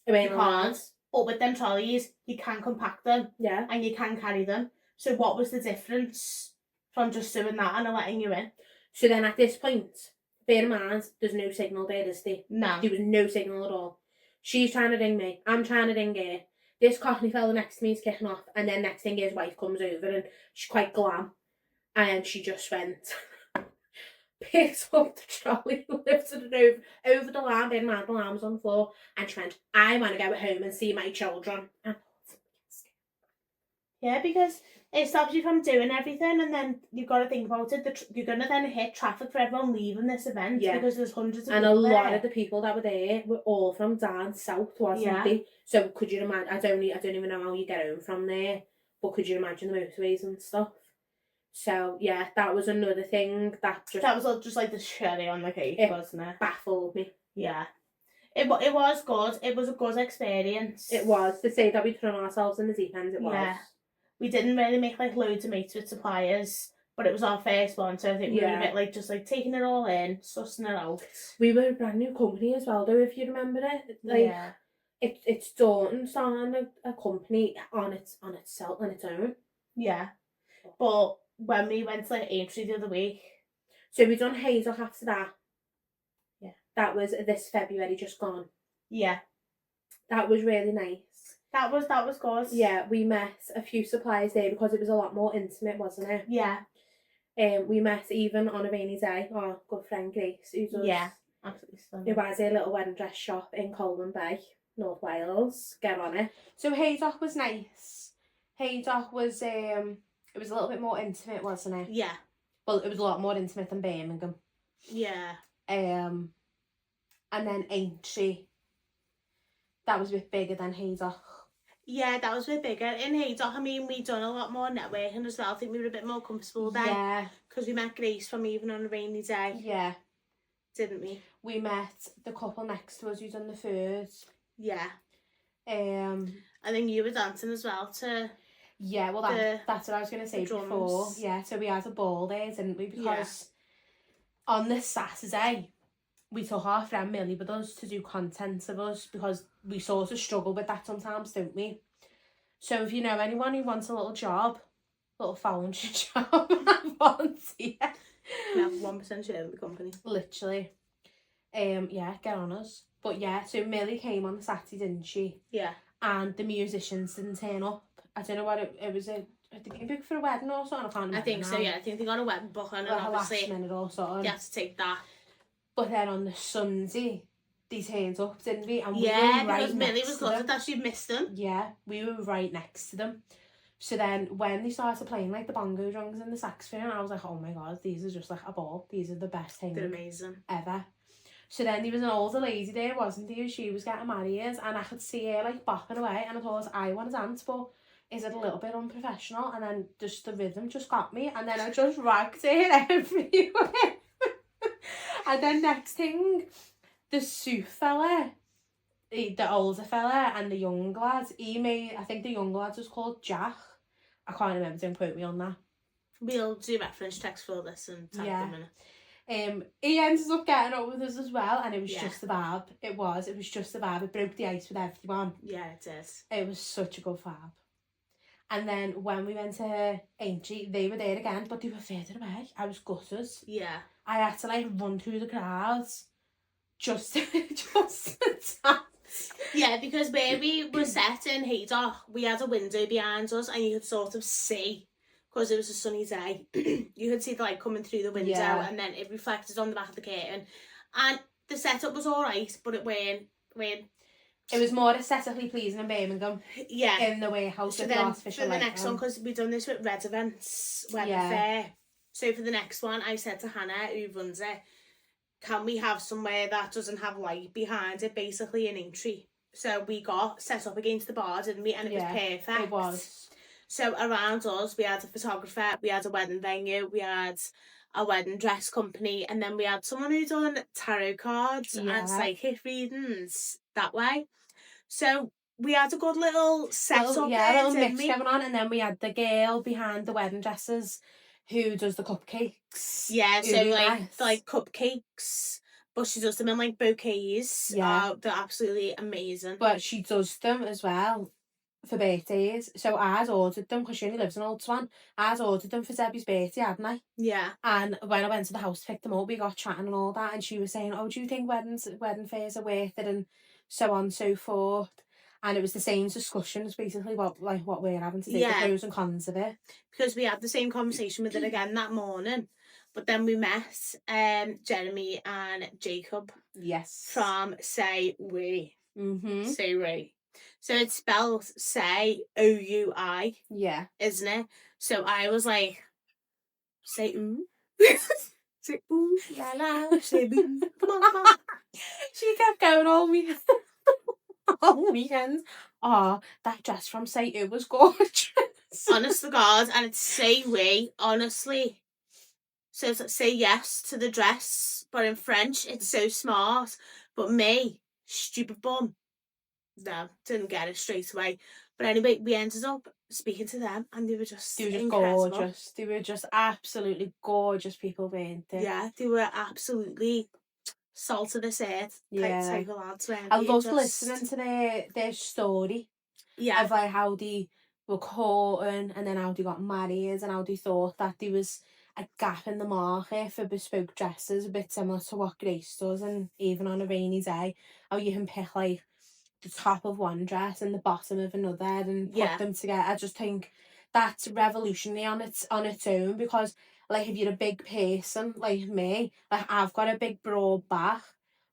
you can't. But with them trolleys, you can compact them. Yeah. And you can carry them. So what was the difference from just doing that and letting you in? So then at this point, bear in mind, there's no signal there, is there? No. There was no signal at all. She's trying to ring me. I'm trying to ring her. This Cockney fella next to me is kicking off. And then next thing his wife comes over and she's quite glam. And she just went, picked up the trolley, lifted it over the line, bear in mind the line was on the floor. And she went, I want to go home and see my children. And yeah, because it stops you from doing everything, and then you've got to think about it. You're going to then hit traffic for everyone leaving this event, because there's hundreds of people there. And a lot of the people that were there were all from down south, wasn't they? So could you imagine, I don't even know how you get home from there, but could you imagine the motorways and stuff? So yeah, that was another thing that was just like the cherry on the cake, wasn't it? Baffled me. Yeah. It was good. It was a good experience. It was. To say that we'd thrown ourselves in the deep end, it was. Yeah. We didn't really make like loads of mates with suppliers, but it was our first one, so I think we were a bit like just like taking it all in, sussing it out. We were a brand new company as well, though, if you remember it. Like, it's daunting starting a company on its own. Yeah. But when we went to like Aintree the other week, so we done Hazel after that. Yeah. That was this February just gone. Yeah. That was really nice. That was good. Yeah, we met a few suppliers there because it was a lot more intimate, wasn't it? Yeah. We met even on a rainy day our good friend Grace, who does absolutely stunning. Who has a little wedding dress shop in Colwyn Bay, North Wales. Get on it. So Haydock was nice. Haydock was it was a little bit more intimate, wasn't it? Yeah. Well, it was a lot more intimate than Birmingham. Yeah. And then Aintree, that was a bit bigger than Haydock. Yeah, that was a bit bigger. In Haydock, I mean, we'd done a lot more networking as well. I think we were a bit more comfortable then. Yeah. Because we met Grace from even on a rainy day. Yeah. Didn't we? We met the couple next to us who'd done the food. Yeah. And then you were dancing as well to... Yeah, well, that's what I was going to say before. Yeah, so we had a ball there, didn't we? Because on this Saturday, we took our friend Millie with us to do content of us, because we sort of struggle with that sometimes, don't we? So if you know anyone who wants a little job, little volunteer job, volunteer. We have 1% share of the company. Literally. Yeah, get on us. But yeah, so Millie came on the Saturday, didn't she? Yeah. And the musicians didn't turn up. I don't know what it was. I think it booked for a wedding or something. I can't remember. I think so. Yeah, I think they got a wedding book on, and obviously last minute or something. You have to take that. But then on the Sunday, they turned up, didn't we? And we were right because Millie was gutted that she'd missed them. Yeah, we were right next to them. So then when they started playing like the bongo drums and the saxophone, I was like, oh my god, these are just like a ball. These are the best things. They're amazing. Ever. So then there was an older lady there, wasn't there? She was getting married, and I could see her like bopping away, and I thought, I want to dance, but is it a little bit unprofessional? And then just the rhythm just got me, and then I just ragged it everywhere. And then next thing, the Sue fella, the older fella, and the young lad, I think the young lad was called Jack. I can't remember, don't quote me on that. We'll do reference text for all this and tag them in it. He ended up getting up with us as well, and it was Yeah. just the vibe. It was just the vibe. It broke the ice with everyone. Yeah, it is. It was such a good vibe. And then when we went to Aintree, they were there again, but they were further away. I was gutted. Yeah. I had to like run through the crowds just to dance. Yeah, because where we were set in Haydock, we had a window behind us, and you could sort of see, because it was a sunny day, you could see the light coming through the window, and then it reflected on the back of the curtain. And the setup was alright, but it weren't. It was more aesthetically pleasing in Birmingham. Yeah. In the warehouse So with then the artificial for the light next one, because we've done this with Red Events, Wedding Yeah. Fair. So for the next one, I said to Hannah, who runs it, can we have somewhere that doesn't have light behind it, basically an Aintree? So we got set up against the bar, didn't we? And it was perfect. It was. So around us, we had a photographer, we had a wedding venue, we had a wedding dress company, and then we had someone who done tarot cards and psychic readings that way. So we had a good little setup there, a little mix going on, and then we had the girl behind the wedding dresses who does the cupcakes. Yeah, so like cupcakes, but she does them in like bouquets. Yeah. They're absolutely amazing. But she does them as well for birthdays. So I'd ordered them, because she only lives in Old Swan. I'd ordered them for Debbie's birthday, hadn't I? Yeah. And when I went to the house to pick them up, we got chatting and all that, and she was saying, oh, do you think wedding fairs are worth it, and so on and so forth. And it was the same discussions, basically, what we're having today, the pros and cons of it. Because we had the same conversation with it again that morning. But then we met Jeremy and Jacob. Yes. From Say We. Mm-hmm. Say We. So it's spelled Say O-U-I. Yeah. Isn't it? So I was like, say ooh. Say ooh, la la, say boo. Come on. She kept going all weekend. All weekends. Oh, that dress from Say Ooh was gorgeous. Honest to God, and it's Say We, honestly. So it's like, say yes to the dress, but in French, it's so smart. But me, stupid bum, no, didn't get it straight away. But anyway, we ended up speaking to them, and they were just incredible. Gorgeous. They were just absolutely gorgeous people, weren't they? Yeah, they were absolutely salt of this earth type of lads. I loved listening to their story. Yeah. Of like how they were courting, and then how they got married, and how they thought that there was a gap in the market for bespoke dresses, a bit similar to what Grace does, and even on a rainy day, how you can pick like the top of one dress and the bottom of another and put them together. I just think that's revolutionary on its own, because like if you're a big person like me, like I've got a big broad back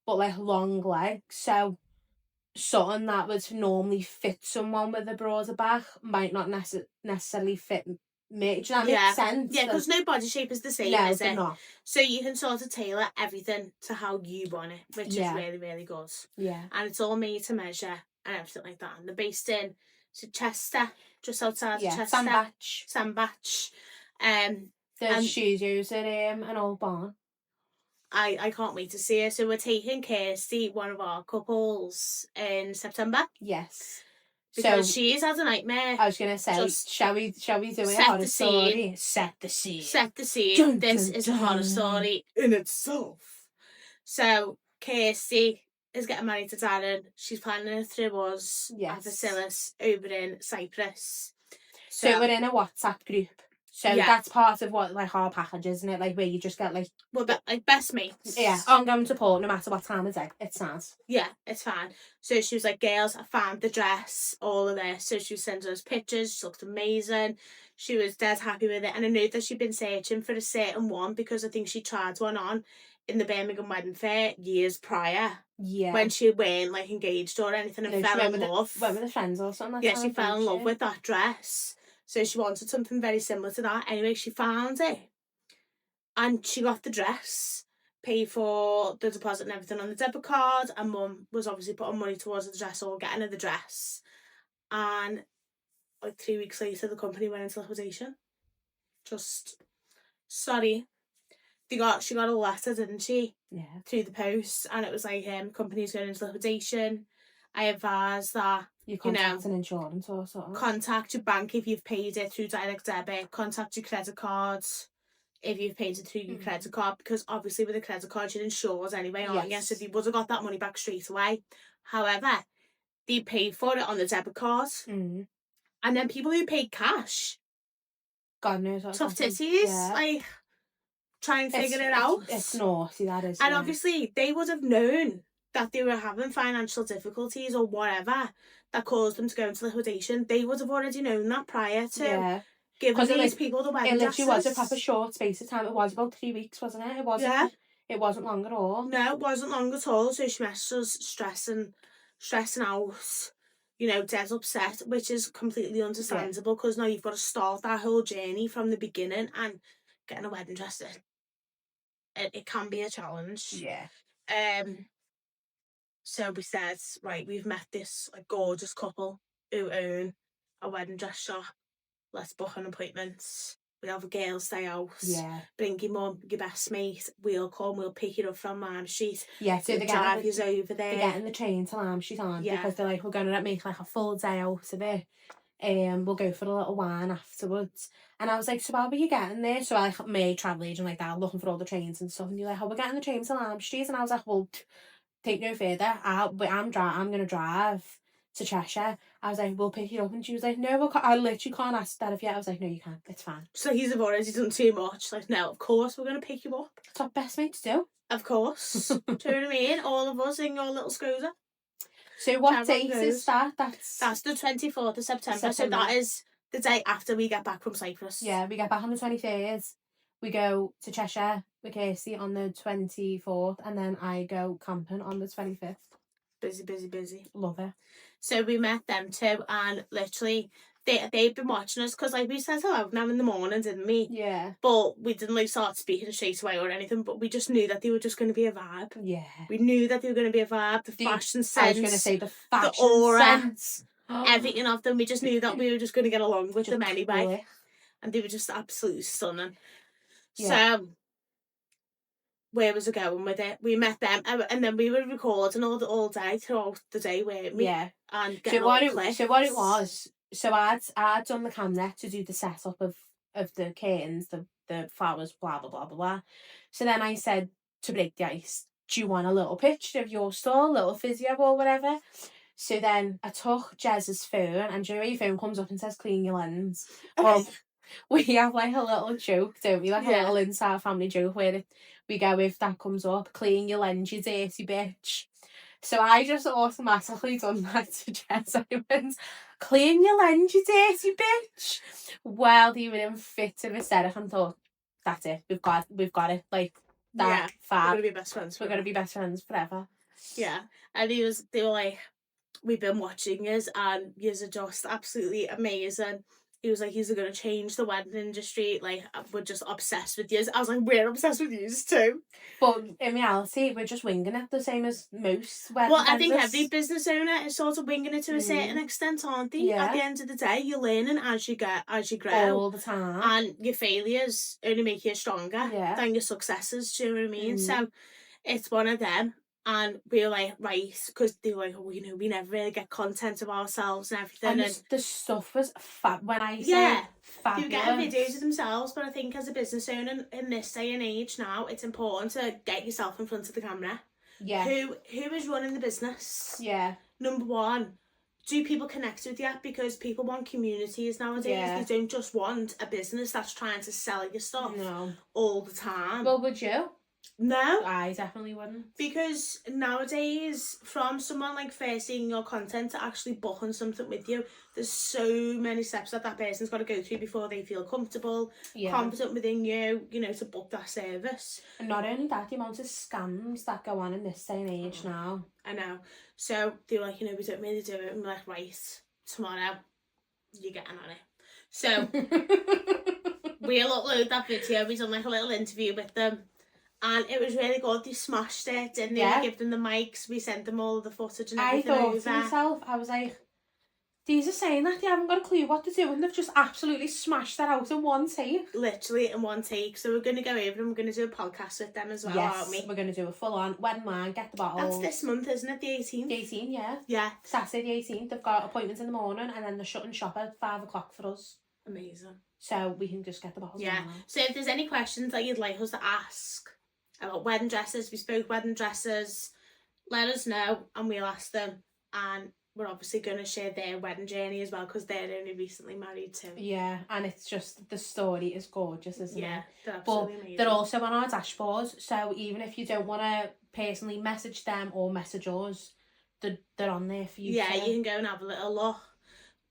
but like long legs, so something that would normally fit someone with a broader back might not necessarily fit me. Does that make sense? Yeah, because no body shape is the same, is it? Not. So you can sort of tailor everything to how you want it, which is really, really good. Yeah. And it's all made to measure and everything like that. And they're based in Chester, just outside of Chester. Sandbach. The studios at an Old Barn. I can't wait to see her. So we're taking Kirsty, one of our couples, in September. Yes. Because she's had a nightmare. I was going to say, shall we do a horror story? Set the scene. Set the scene. This is a horror story in itself. So Kirsty is getting married to Darren. She's planning it through us at Vasilis over in Cyprus. So we're in a WhatsApp group. So that's part of what like our package, isn't it? Like where you just get like like best mates. Yeah, ongoing support no matter what time of day. It's nice. Yeah, it's fine. So she was like, girls, I found the dress, all of this. So she was sending us pictures. She looked amazing. She was dead happy with it. And I knew that she'd been searching for a certain one, because I think she tried one on in the Birmingham Wedding Fair years prior. Yeah. When she weren't like engaged or anything, and fell in love. Went with her friends or something. Yeah, she fell in love with that dress. So she wanted something very similar to that. Anyway, she found it. And she got the dress, paid for the deposit and everything on the debit card, and Mum was obviously putting money towards the dress or getting her the dress. And like 3 weeks later, the company went into liquidation. Just, sorry. She got a letter, didn't she? Yeah. Through the post, and it was like, company's going into liquidation. I advise that, You contact an insurance or something. contact your bank if you've paid it through direct debit, contact your credit cards if you've paid it through your credit card, because obviously with a credit card you're insured anyway, aren't you? So they would have got that money back straight away. However, they paid for it on the debit card. And then people who paid cash, God knows what tough happened. titties, like, try and figure it out. It's naughty, that is. And obviously they would have known that they were having financial difficulties or whatever that caused them to go into liquidation. They would have already known that prior to giving these people the wedding dresses. It literally was a proper short space of time. It was about 3 weeks, wasn't it? It wasn't. Yeah. It wasn't long at all. No, it wasn't long at all. So she messaged us stressing out, dead upset, which is completely understandable, because now you've got to start that whole journey from the beginning, and getting a wedding dress, it can be a challenge. Yeah. So we said, right, we've met this gorgeous couple who own a wedding dress shop. Let's book an appointment. We'll have a girls' day out. Yeah. Bring your mum, your best mate. We'll come. We'll pick you up from Lime Street. Yeah, so they'll drive you over there. They're getting the train to Lime Street, aren't they? Because they're like, we're going to make like a full day out of it. We'll go for a little wine afterwards. And I was like, so how are you getting there? So I made travel agent like that, looking for all the trains and stuff. And you're like, how are we getting the train to Lime Street? And I was like, well, take no further. I'm going to drive to Cheshire. I was like, we'll pick you up. And she was like, no, I literally can't ask that of you. I was like, no, you can't. It's fine. So he's already done too much. Like, no, of course we're going to pick you up. That's what best mates do. Of course. Do you know what I mean? All of us in your little scooter. So what date is that? That's the 24th of September. So that is the day after we get back from Cyprus. Yeah, we get back on the 23rd. We go to Cheshire with Kirsty on the 24th, and then I go camping on the 25th. Busy. Love it. So we met them too, and literally they've been watching us, because we said hello now in the morning, didn't we? Yeah. But we didn't start speaking straight away or anything, but we just knew that they were just going to be a vibe. Yeah. We knew that they were going to be a vibe. The fashion sense. I was going to say the fashion the aura, sense. Everything of them. We just knew that we were just going to get along with them anyway. Click. And they were just absolutely stunning. Yeah. So where was I going with it? We met them, and then we were recording all day throughout the day, weren't we? Yeah. And So what it was, I'd done the camera to do the setup of the curtains, the flowers, blah blah blah blah blah. So then I said, to break the ice, do you want a little picture of your store, a little video or whatever? So then I took Jez's phone, and your phone comes up and says clean your lens. Well, we have like a little joke, don't we? Like a little inside family joke where we go, if that comes up, clean your lens, you dirty bitch. So I just automatically done that to Jez. I went, clean your lens, you dirty bitch. Well, they were in fit of hysterics and thought, that's it, we've got it. Like that, fab. We're gonna be best friends. We're gonna be best friends forever. Yeah, and they were like, we've been watching yous, and yous are just absolutely amazing. He was like, he's going to change the wedding industry. Like, we're just obsessed with yous. I was like, we're obsessed with yous too. But in reality, we're just winging it, the same as most wedding Well, I think every business owner is sort of winging it to a certain extent, aren't they? Yeah. At the end of the day, you're learning as you grow. All the time. And your failures only make you stronger than your successes, do you know what I mean? So it's one of them. And we were like, right, because they were like, oh, we never really get content of ourselves and everything. And the stuff was fab. When I say fabulous. You get videos of themselves, but I think as a business owner in this day and age now, it's important to get yourself in front of the camera. Yeah. Who is running the business? Yeah. Number one, do people connect with you? Because people want communities nowadays. Yeah. They don't just want a business that's trying to sell your stuff all the time. Well, would you? No. I definitely wouldn't. Because nowadays, from someone like first seeing your content to actually booking something with you, there's so many steps that person's got to go through before they feel comfortable, confident within you, to book that service. And not only that, the amount of scams that go on in this day and age now. I know. So they were like, we don't really do it. And we're like, right, tomorrow, you're getting on it. So we'll upload that video. We done like a little interview with them. And it was really good. They smashed it, didn't they? We gave them the mics. We sent them all the footage and everything. I thought to myself, I was like, These are saying that they haven't got a clue what to do and they've just absolutely smashed that out in one take. Literally in one take. So we're going to go over and we're going to do a podcast with them as well, aren't we? Yes, we're going to do a full-on Wedding Whine, get the bottles. That's this month, isn't it? The 18th? The 18th, yeah. Yeah. Saturday the 18th. They've got appointments in the morning and then they're shutting shop at 5 o'clock for us. Amazing. So we can just get the bottles. Yeah. So if there's any questions that you'd like us to ask about wedding dresses, bespoke wedding dresses, let us know and we'll ask them. And we're obviously going to share their wedding journey as well because they're only recently married too. Yeah, and it's just, the story is gorgeous, isn't it? Yeah, they're absolutely amazing. They're also on our dashboard, so even if you don't want to personally message them or message us, they're on there for you. Yeah, you can go and have a little look.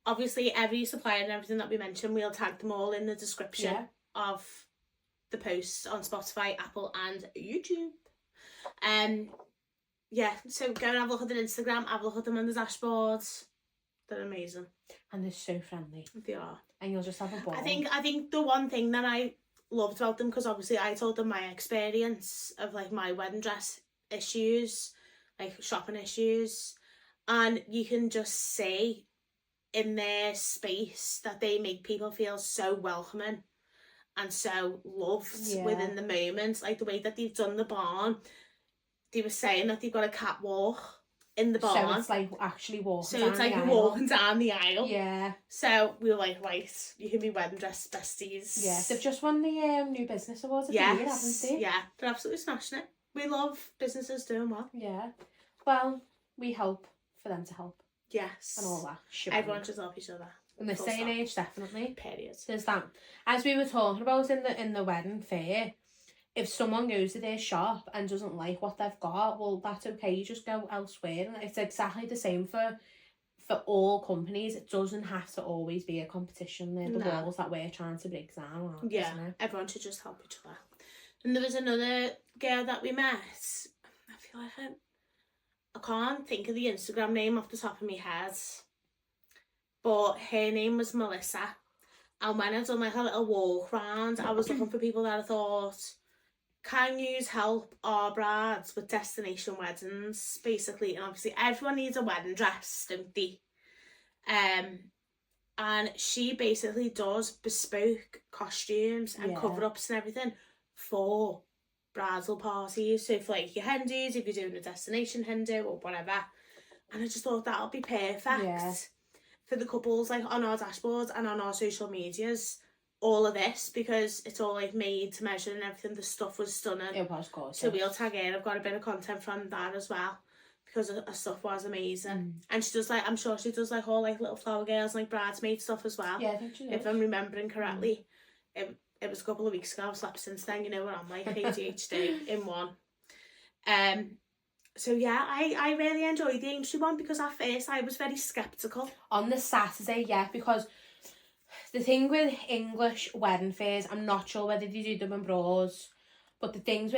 Obviously, every supplier and everything that we mentioned, we'll tag them all in the description of the posts on Spotify, Apple and YouTube. Yeah, so go and have a look at their Instagram, have a look at them on the dashboards. They're amazing. And they're so friendly. They are. And you'll just have a ball. I think the one thing that I loved about them, because obviously I told them my experience of like my wedding dress issues, like shopping issues, and you can just see in their space that they make people feel so welcoming and so loved within the moment. Like the way that they've done the barn, they were saying that they've got a catwalk in the barn. So it's like actually walking so down it's like the you're aisle. walking down the aisle. Yeah. So we were like, right, you can be wedding dress besties. Yeah, they've just won the new business awards of the year, haven't they? Yeah, they're absolutely smashing it. We love businesses doing well. Yeah. Well, we hope for them to help. Yes. And all that. Everyone should help each other. In this day and age, definitely. Period. There's that. As we were talking about in the wedding fair, if someone goes to their shop and doesn't like what they've got, well, that's okay. You just go elsewhere. And it's exactly the same for all companies. It doesn't have to always be a competition. They're the walls that we're trying to break down, aren't yeah, isn't it? Everyone should just help each other. And there was another girl that we met. I feel like I can't think of the Instagram name off the top of my head, but her name was Melissa. And when I done like a little walk round, I was looking for people that I thought can use help our brides with destination weddings, basically. And obviously everyone needs a wedding dress, don't they? And she basically does bespoke costumes and cover-ups and everything for bridal parties. So for like your hen do's, if you're doing a destination hen do or whatever. And I just thought that'll be perfect for the couples, like on our dashboards and on our social medias. All of this, because it's all like made to measure and everything. The stuff was stunning. It was gorgeous. So we'll tag her. I've got a bit of content from that as well, because her stuff was amazing. And she does like, I'm sure she does like all like little flower girls and like bridesmaid stuff as well. Yeah, I think she does. If I'm remembering correctly. It was a couple of weeks ago. I've slept since then, you know what I'm like, ADHD in one. So yeah, I really enjoyed the Aintree one, because at first I was very sceptical. On the Saturday, because the thing with English wedding fairs, I'm not sure whether they do them abroad, but the things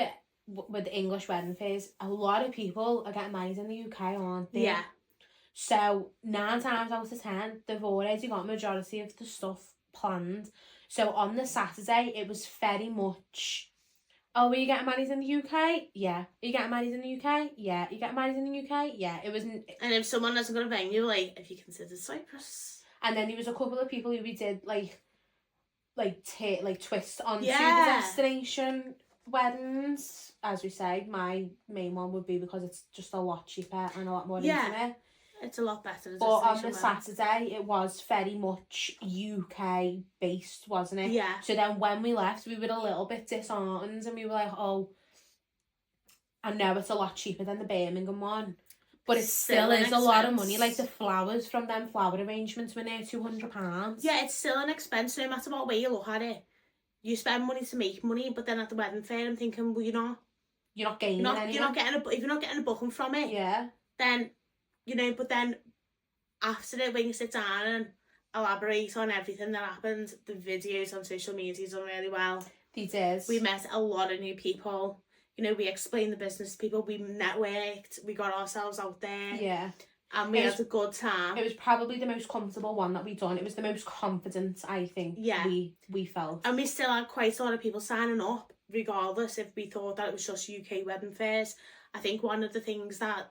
with English wedding fairs, a lot of people are getting married in the UK, aren't they? Yeah. So 9 times out of 10, they've already got majority of the stuff planned. So on the Saturday, it was very much, oh, are you getting married in the UK? Yeah. Are you getting married in the UK? Yeah. Are you getting married in the UK? Yeah. It wasn't. And if someone hasn't got a venue, like, have you considered Cyprus? And then there was a couple of people who we did like twist onto the destination weddings. As we say, my main one would be because it's just a lot cheaper and a lot more intimate. It's a lot better. But on the Saturday, it was very much UK based, wasn't it? Yeah. So then when we left, we were a little bit disheartened and we were like, oh, I know it's a lot cheaper than the Birmingham one. But it still is a lot of money. Like the flowers from them flower arrangements were near £200. Yeah, it's still an expense no matter what way you look at it. You spend money to make money, but then at the wedding fair, I'm thinking, well, you're not gaining anything. You're not getting if you're not getting a booking from it. Yeah. Then, you know, but then after it, when you sit down and elaborate on everything that happened, the videos on social media done really well. They did. We met a lot of new people. You know, we explained the business to people, we networked, we got ourselves out there. Yeah. And we had a good time. It was probably the most comfortable one that we've done. It was the most confident, I think, we felt. And we still had quite a lot of people signing up, regardless if we thought that it was just UK wedding fairs. I think one of the things that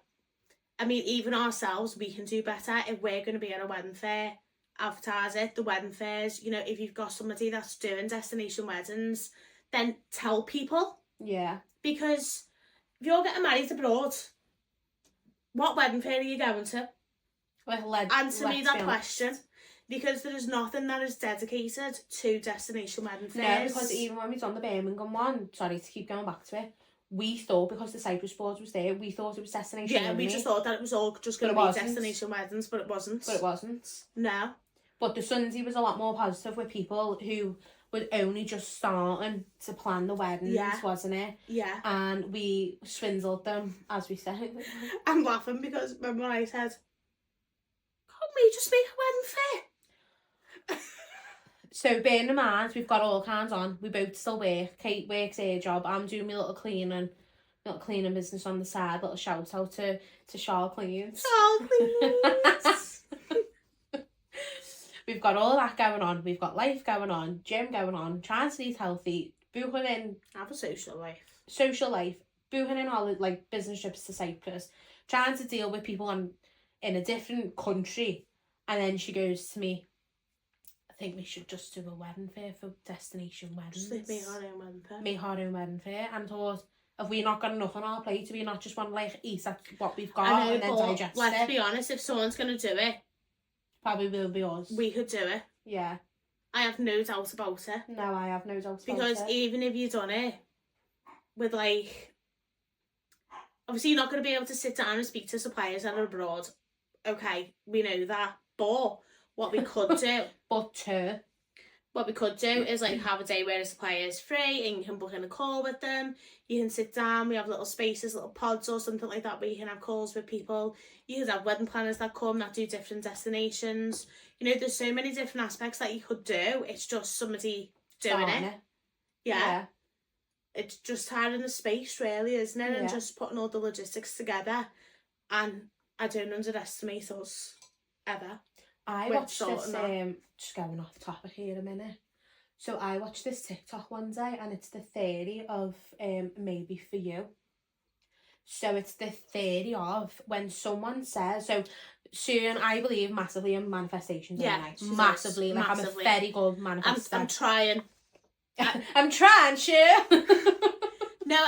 I mean, even ourselves, we can do better if we're going to be at a wedding fair. Advertise it, the wedding fairs. You know, if you've got somebody that's doing destination weddings, then tell people. Yeah. Because if you're getting married abroad, what wedding fair are you going to? Well, answer me that question. Because there is nothing that is dedicated to destination wedding fairs. No, because even when we done the Birmingham one, sorry to keep going back to it, we thought because the Cyprus board was there, we thought it was destination Yeah, only. we just thought that it was all just going to be destination weddings, but it wasn't. But it wasn't. No. But the Sunday was a lot more positive with people who were only just starting to plan the weddings, wasn't it? Yeah. And we swindled them, as we said. I'm laughing because remember when I said, can't we just make a wedding fair? So bearing in mind, we've got all kinds on. We both still work. Kate works her job. I'm doing my little cleaning business on the side. Little shout out to Charles Cleans. Charles Cleans. We've got all that going on. We've got life going on, gym going on, trying to eat healthy, booking in. Have a social life. Booking in all like business trips to Cyprus, trying to deal with people in a different country, and then she goes to me, I think we should just do a wedding fair for destination weddings. Just make our own wedding fair. Make our own wedding fair. And thought, have we not got enough on our plate? Do we not just want to like eat at what we've got I know, and then but digest let's it? be honest, if someone's going to do it, Probably will be us. we could do it. Yeah. I have no doubt about it. No, I have no doubt about it. Because even if you've done it with like, obviously you're not going to be able to sit down and speak to suppliers that are abroad. Okay, we know that. But what we could do, what we could do is like have a day where a supplier is free and you can book in a call with them. You can sit down, we have little spaces, little pods or something like that where you can have calls with people. You could have wedding planners that come that do different destinations. You know, there's so many different aspects that you could do. It's just somebody doing it. Yeah. It's just having the space really, isn't it? And just putting all the logistics together. And I don't underestimate us ever. I watched this, just going off topic here a minute. So I watched this TikTok one day and it's the theory of maybe for you. So it's the theory of when someone says, so soon I believe massively in manifestations. Yeah, massively. Like massively. I'm a very good manifester. I'm trying. I'm trying, sure. No,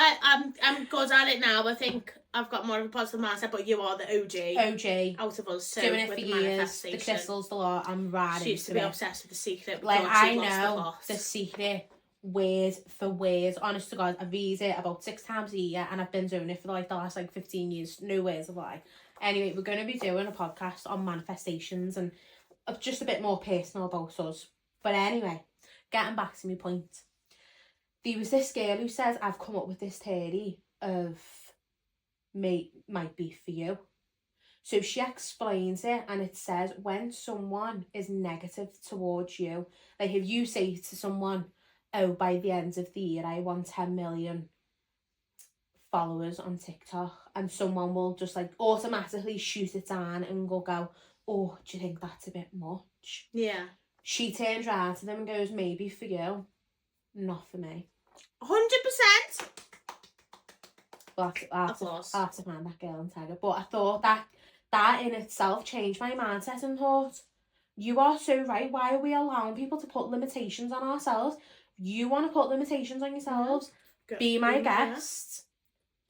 I'm good at it now. I think I've got more of a positive mindset, but you are the OG out of us. So doing it with for the years, the crystals, the lot, I'm riding. She used to be obsessed with The Secret. Like I know The Secret word for word. Honest to God, I've used it about 6 times a year and I've been doing it for like the last like 15 years. No words of lie. Anyway, we're going to be doing a podcast on manifestations and just a bit more personal about us. But anyway, getting back to my point. There was this girl who says, I've come up with this theory of might be for you. So she explains it and it says when someone is negative towards you, like if you say to someone, oh, by the end of the year I want 10 million followers on TikTok, and someone will just like automatically shoot it down and go, oh, do you think that's a bit much? Yeah. She turns around to them and goes, maybe for you, not for me. 100%. Well, I have to find that girl and tag her. But I thought that in itself changed my mindset and thought, you are so right. Why are we allowing people to put limitations on ourselves? You want to put limitations on yourselves? Be my guest.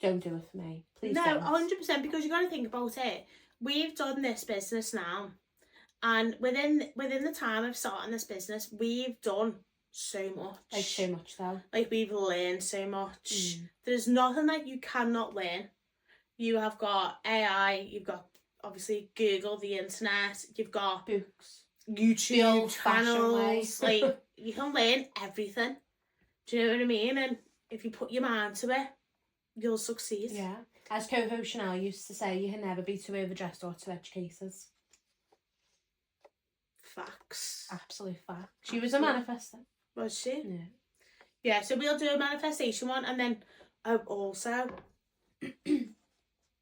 Don't do it for me. Please don't. 100%, because you got to think about it. We've done this business now. And within the time of starting this business, we've done so much. Like so much though. Like we've learned so much. There's nothing that you cannot learn. You have got AI, you've got obviously Google, the internet, you've got books, YouTube channels. Like you can learn everything. Do you know what I mean? And if you put your mind to it, you'll succeed. Yeah. As co-host Chanel used to say, you can never be too overdressed or too educated. Facts. Absolute fact. She was a manifester. Was she? Yeah. Yeah, so we'll do a manifestation one, and then also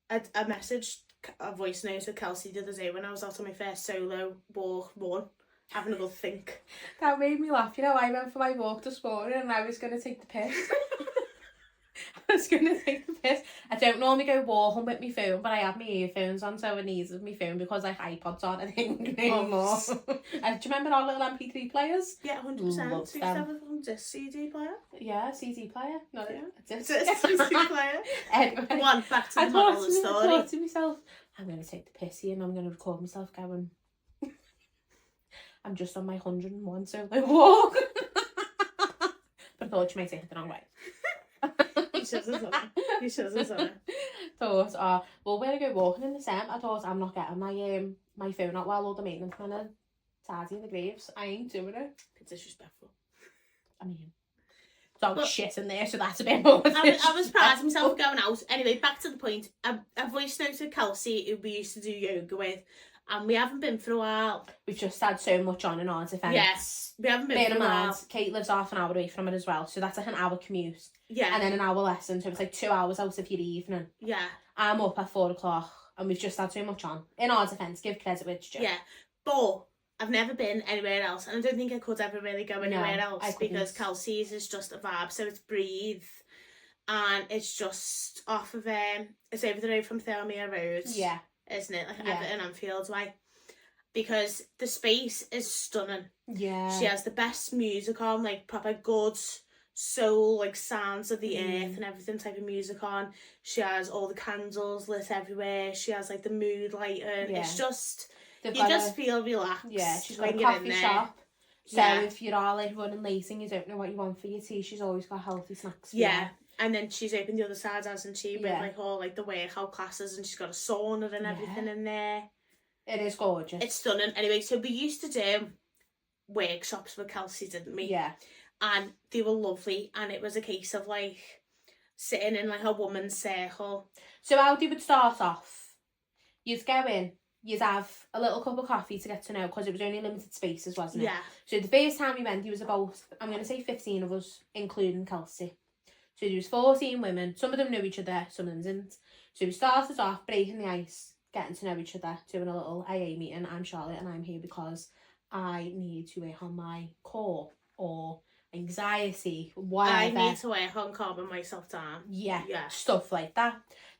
I messaged a voice note with Kelsey the other day when I was out on my first solo walk run, having a good think. That made me laugh. You know, I went for my walk this morning and I was going to take the piss. I was was going to take the piss. I don't normally go walking with my phone, but I have my earphones on, so I needed my phone because like iPods aren't a thing anymore. Do you remember our little MP3 players? Yeah, 100%. Loved So you have a disc CD player? Yeah, CD player. No, Yeah. a It's a CD player. Anyway, Go on, back to the moral of the story. I thought to myself, I'm going to take the piss here and I'm going to record myself going, I'm just on my 101 solo walk. But I thought you might take it the wrong way. You should have done it. You should have done it. Thought, well, we're going to go walking in the Sem. I thought, I'm not getting my phone out while all the maintenance men are tidying the graves. I ain't doing it. It's disrespectful. I mean, dog shit in there, so that's a bit more. I was proud of myself going out. Anyway, back to the point. I voiced note to Kelsey, who we used to do yoga with, and we haven't been for a while. We've just had so much on in our defence. Yes, we haven't been for a while. Kate lives half an hour away from it as well, so that's like an hour commute. Yeah. And then an hour lesson, so it's like 2 hours out of your evening. Yeah. I'm up at 4 o'clock, and we've just had so much on. In our defence, give credit where it's due. Yeah, but I've never been anywhere else, and I don't think I could ever really go anywhere else because Kelsey's is just a vibe. So it's Breathe, and it's just off of it's over the road from Thelmere Road. Yeah, isn't it? Like Everton Anfield way, because the space is stunning. Yeah, she has the best music on, like proper good soul, like sounds of the earth and everything type of music on. She has all the candles lit everywhere. She has like the mood lighting. Yeah. It's just you just feel relaxed. Yeah, she's got a coffee shop. So if you're all like running late and you don't know what you want for your tea, she's always got healthy snacks for you. And then she's opened the other side, hasn't she? With like all like the workout classes, and she's got a sauna and everything in there. It is gorgeous. It's stunning. Anyway, so we used to do workshops with Kelsey, didn't we? Yeah. And they were lovely, and it was a case of like sitting in like a woman's circle. So how they would start off, you'd go in, you'd have a little cup of coffee to get to know, because it was only limited spaces, wasn't it? Yeah. So the first time we went, there was about, I'm going to say 15 of us, including Kelsey. So there was 14 women. Some of them knew each other, some of them didn't. So we started off breaking the ice, getting to know each other, doing a little AA meeting. I'm Charlotte and I'm here because I need to work on my core or anxiety, whatever. I need to work on calming myself down. Yeah, stuff like that.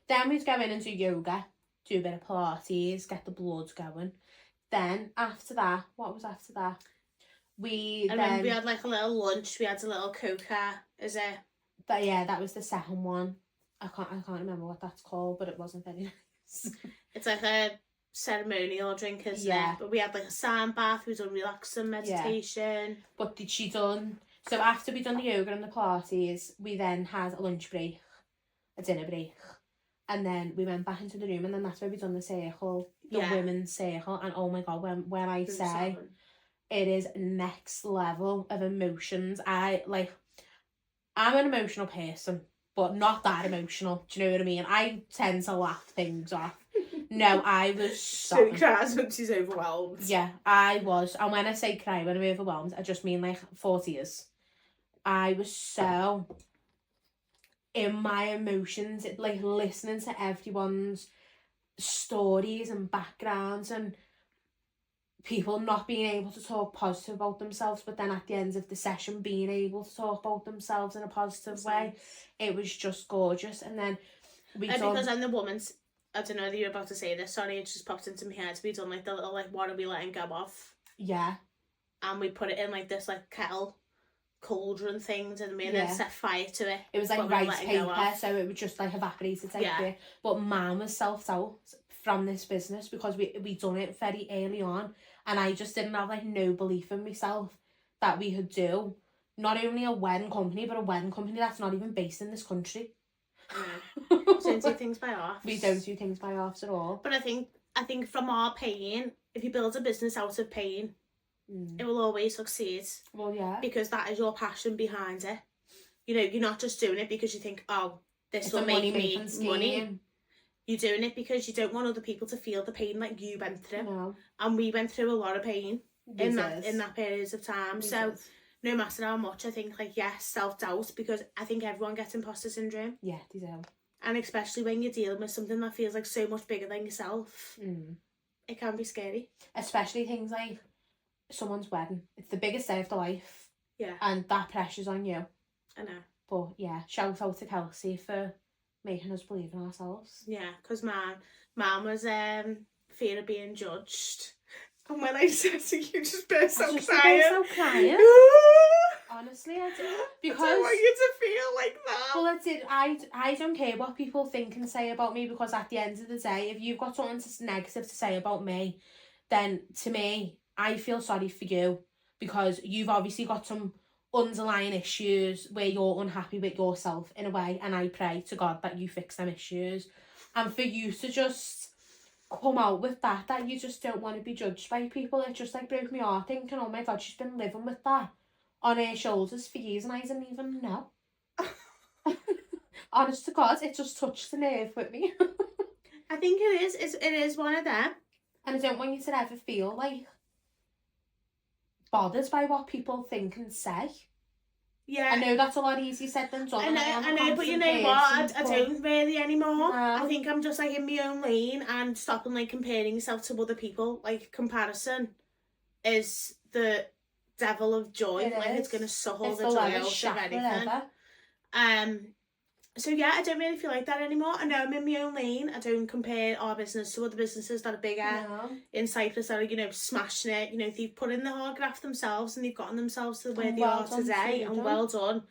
Then we'd go in and do yoga, do a bit of Pilates, get the blood going. Then after that, what was after that? We had like a little lunch. We had a little coca, is it? That was the second one. I can't remember what that's called, but it wasn't very nice. It's like a ceremonial drink, isn't it? But we had like a sand bath. We done relaxing meditation. Yeah. But did she done? So after we done the yoga and the Pilates, we then had a lunch break, a dinner break, and then we went back into the room, and then that's where we done the circle, the women's circle. And oh my god, when I say it is next level of emotions, I'm an emotional person, but not that emotional. Do you know what I mean? I tend to laugh things off. No, I was so she cries when she's overwhelmed. Yeah, I was. And when I say cry when I'm overwhelmed, I just mean like 40 years. I was so in my emotions, like listening to everyone's stories and backgrounds and people not being able to talk positive about themselves, but then at the end of the session being able to talk about themselves in a positive way. It was just gorgeous. And then because I'm the woman's, I don't know that you're about to say this, sorry, it just popped into my head. We done like the little like what are we letting go of? Yeah. And we put it in like this like kettle cauldron thing, didn't we? And then set fire to it. It was like rice paper, so it would just like evaporated type But man was self-doubt from this business because we done it very early on, and I just didn't have like no belief in myself that we could do not only a wedding company, but a wedding company that's not even based in this country. Don't do things by halves. We don't do things by halves at all. But I think from our pain, if you build a business out of pain, it will always succeed. Well, yeah. Because that is your passion behind it. You know, you're not just doing it because you think, oh, this will make me money. You're doing it because you don't want other people to feel the pain like you went through. No. And we went through a lot of pain in that period of time. So no matter how much, I think like self-doubt, because I think everyone gets imposter syndrome. Yeah, they do. And especially when you're dealing with something that feels like so much bigger than yourself. It can be scary. Especially things like someone's wedding. It's the biggest day of their life. Yeah. And that pressure's on you. I know. But yeah, shout out to Kelsey for making us believe in ourselves. Yeah, because mine was fear of being judged. And when I said to you, just burst out crying. Honestly, I did. Because I don't want you to feel like that. Well, that's it. I don't care what people think and say about me, because at the end of the day, if you've got something negative to say about me, then to me, I feel sorry for you, because you've obviously got some underlying issues where you're unhappy with yourself in a way, and I pray to God that you fix them issues. And for you to just come out with that you just don't want to be judged by people, it just like broke my heart, thinking, oh my God, she's been living with that on her shoulders for years and I didn't even know. Honest to God, it just touched the nerve with me. I think it is one of them. And I don't want you to ever feel like bothered by what people think and say. Yeah. I know that's a lot easier said than done. I know, but you know what? I don't really anymore. No. I think I'm just like in my own lane and stopping like comparing yourself to other people. Like, comparison is the devil of joy. It's gonna suck all the joy out of anything. So yeah, I don't really feel like that anymore. I know I'm in my own lane. I don't compare our business to other businesses that are bigger in Cyprus that are, you know, smashing it. You know, they've put in the hard graft themselves and they've gotten themselves to where they are today. And well done.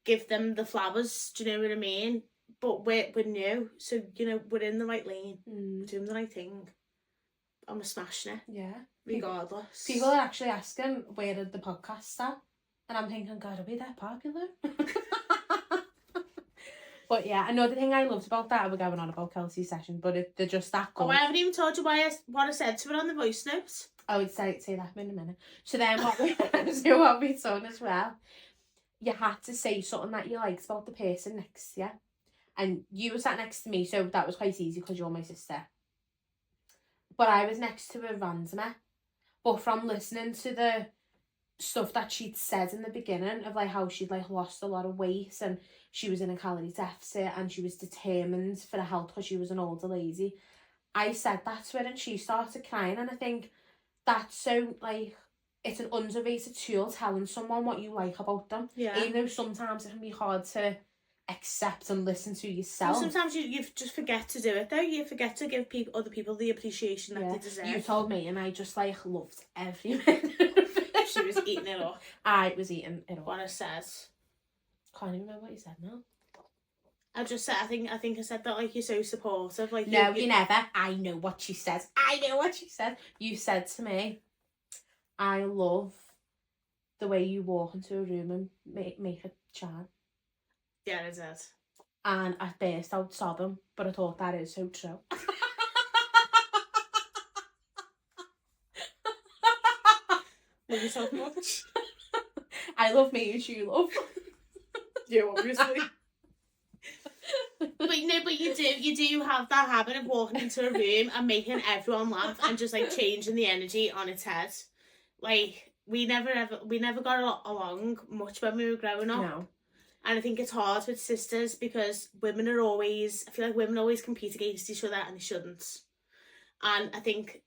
Give them the flowers. Do you know what I mean? But we're new, so you know we're in the right lane. We're doing the right thing. And we're smashing it. Yeah. Regardless. People are actually asking where did the podcast start, and I'm thinking, God, are we that popular? But yeah, another thing I loved about that, we're going on about Kelsey's session, but they're just that good. Oh, I haven't even told you what I said to her on the voice notes. Oh, say that in a minute. So then what we done as well, you had to say something that you liked about the person next to you. And you were sat next to me, so that was quite easy because you're my sister. But I was next to her randomly. But from listening to the stuff that she'd said in the beginning of like how she'd like lost a lot of weight and she was in a calorie deficit and she was determined for her health because she was an older lady, I said that to her and she started crying. And I think that's so like, it's an underrated tool, telling someone what you like about them. Yeah. Even though sometimes it can be hard to accept and listen to yourself. Well, sometimes you just forget to do it though. You forget to give other people the appreciation that they deserve. You told me and I just like loved every minute of it. She was eating it up. I was eating it up. What I said. Can't even remember what you said now. I just said, I think I said that like you're so supportive. Like no, you never. I know what she says. You said to me, I love the way you walk into a room and make it shine. Yeah, it did. And I burst out sobbing, but I thought that is so true. Love you so much. I love me as you love. You obviously. But you do have that habit of walking into a room and making everyone laugh and just like changing the energy on its head. Like we never got along much when we were growing up. No. And I think it's hard with sisters because I feel like women always compete against each other and they shouldn't. And I think,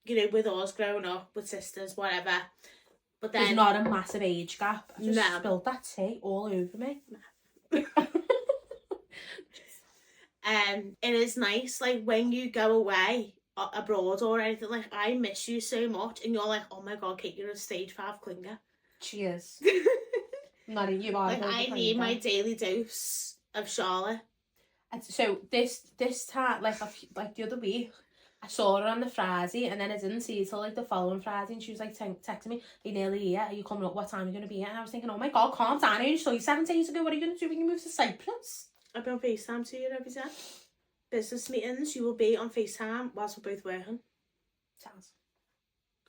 you know, with us growing up with sisters, whatever. But then there's not a massive age gap. I just spilled that tea all over me. No. It is nice, like when you go away abroad or anything, like I miss you so much, and you're like, oh my God, Kate, you're a stage 5 clinger. Cheers. Not you are. Like I need my daily dose of Charlotte. And so this time, like the other week, I saw her on the Friday, and then I didn't see her till like the following Friday, and she was like texting me, "Are nearly here? Are you coming up? What time are you going to be here?" And I was thinking, oh my God, calm down. I saw you 7 days ago. What are you going to do when you move to Cyprus? I've been on FaceTime to you every day. Business meetings, you will be on FaceTime whilst we're both working. Sounds.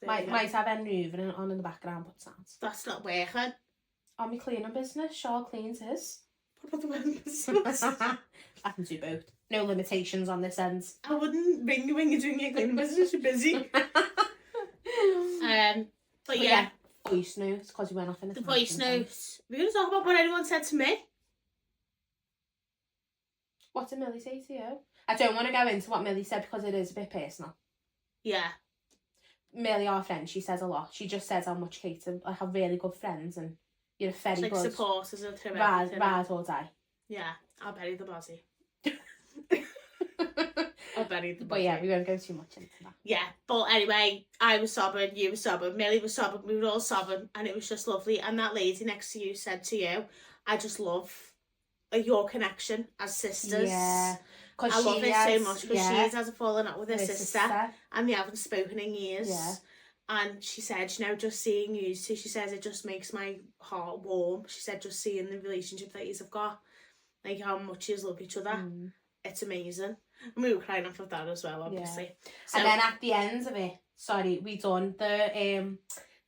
Might have any moving on in the background, but sounds. That's not working. On my cleaning business, Charles cleans his. What about the wedding business? I can do both. No limitations on this end. I wouldn't ring you when you're doing your cleaning business, you're busy. But yeah. Voice notes, because you went off in the voice notes. We're going to talk about what anyone said to me. What did Millie say to you? I don't want to go into what Millie said because it is a bit personal. Yeah. Millie, our friend, she says a lot. She just says how much Kate and have really good friends and, You're a ferry It's like buzz. supporters of through Ride everything. or die. Yeah, I'll bury the body. I'll bury the body. But yeah, we won't go too much into that. Yeah, but anyway, I was sobbing, you were sobbing, Millie was sobbing, we were all sobbing, and it was just lovely. And that lady next to you said to you, I just love your connection as sisters. Yeah. I love it so much because she has a falling out with her sister and they haven't spoken in years. Yeah. And she said, you know, just seeing you two, she says, it just makes my heart warm. She said, just seeing the relationship that you've got, like how much you love each other, it's amazing. And we were crying off of that as well, obviously. Yeah. So, and then at the end of it, we done the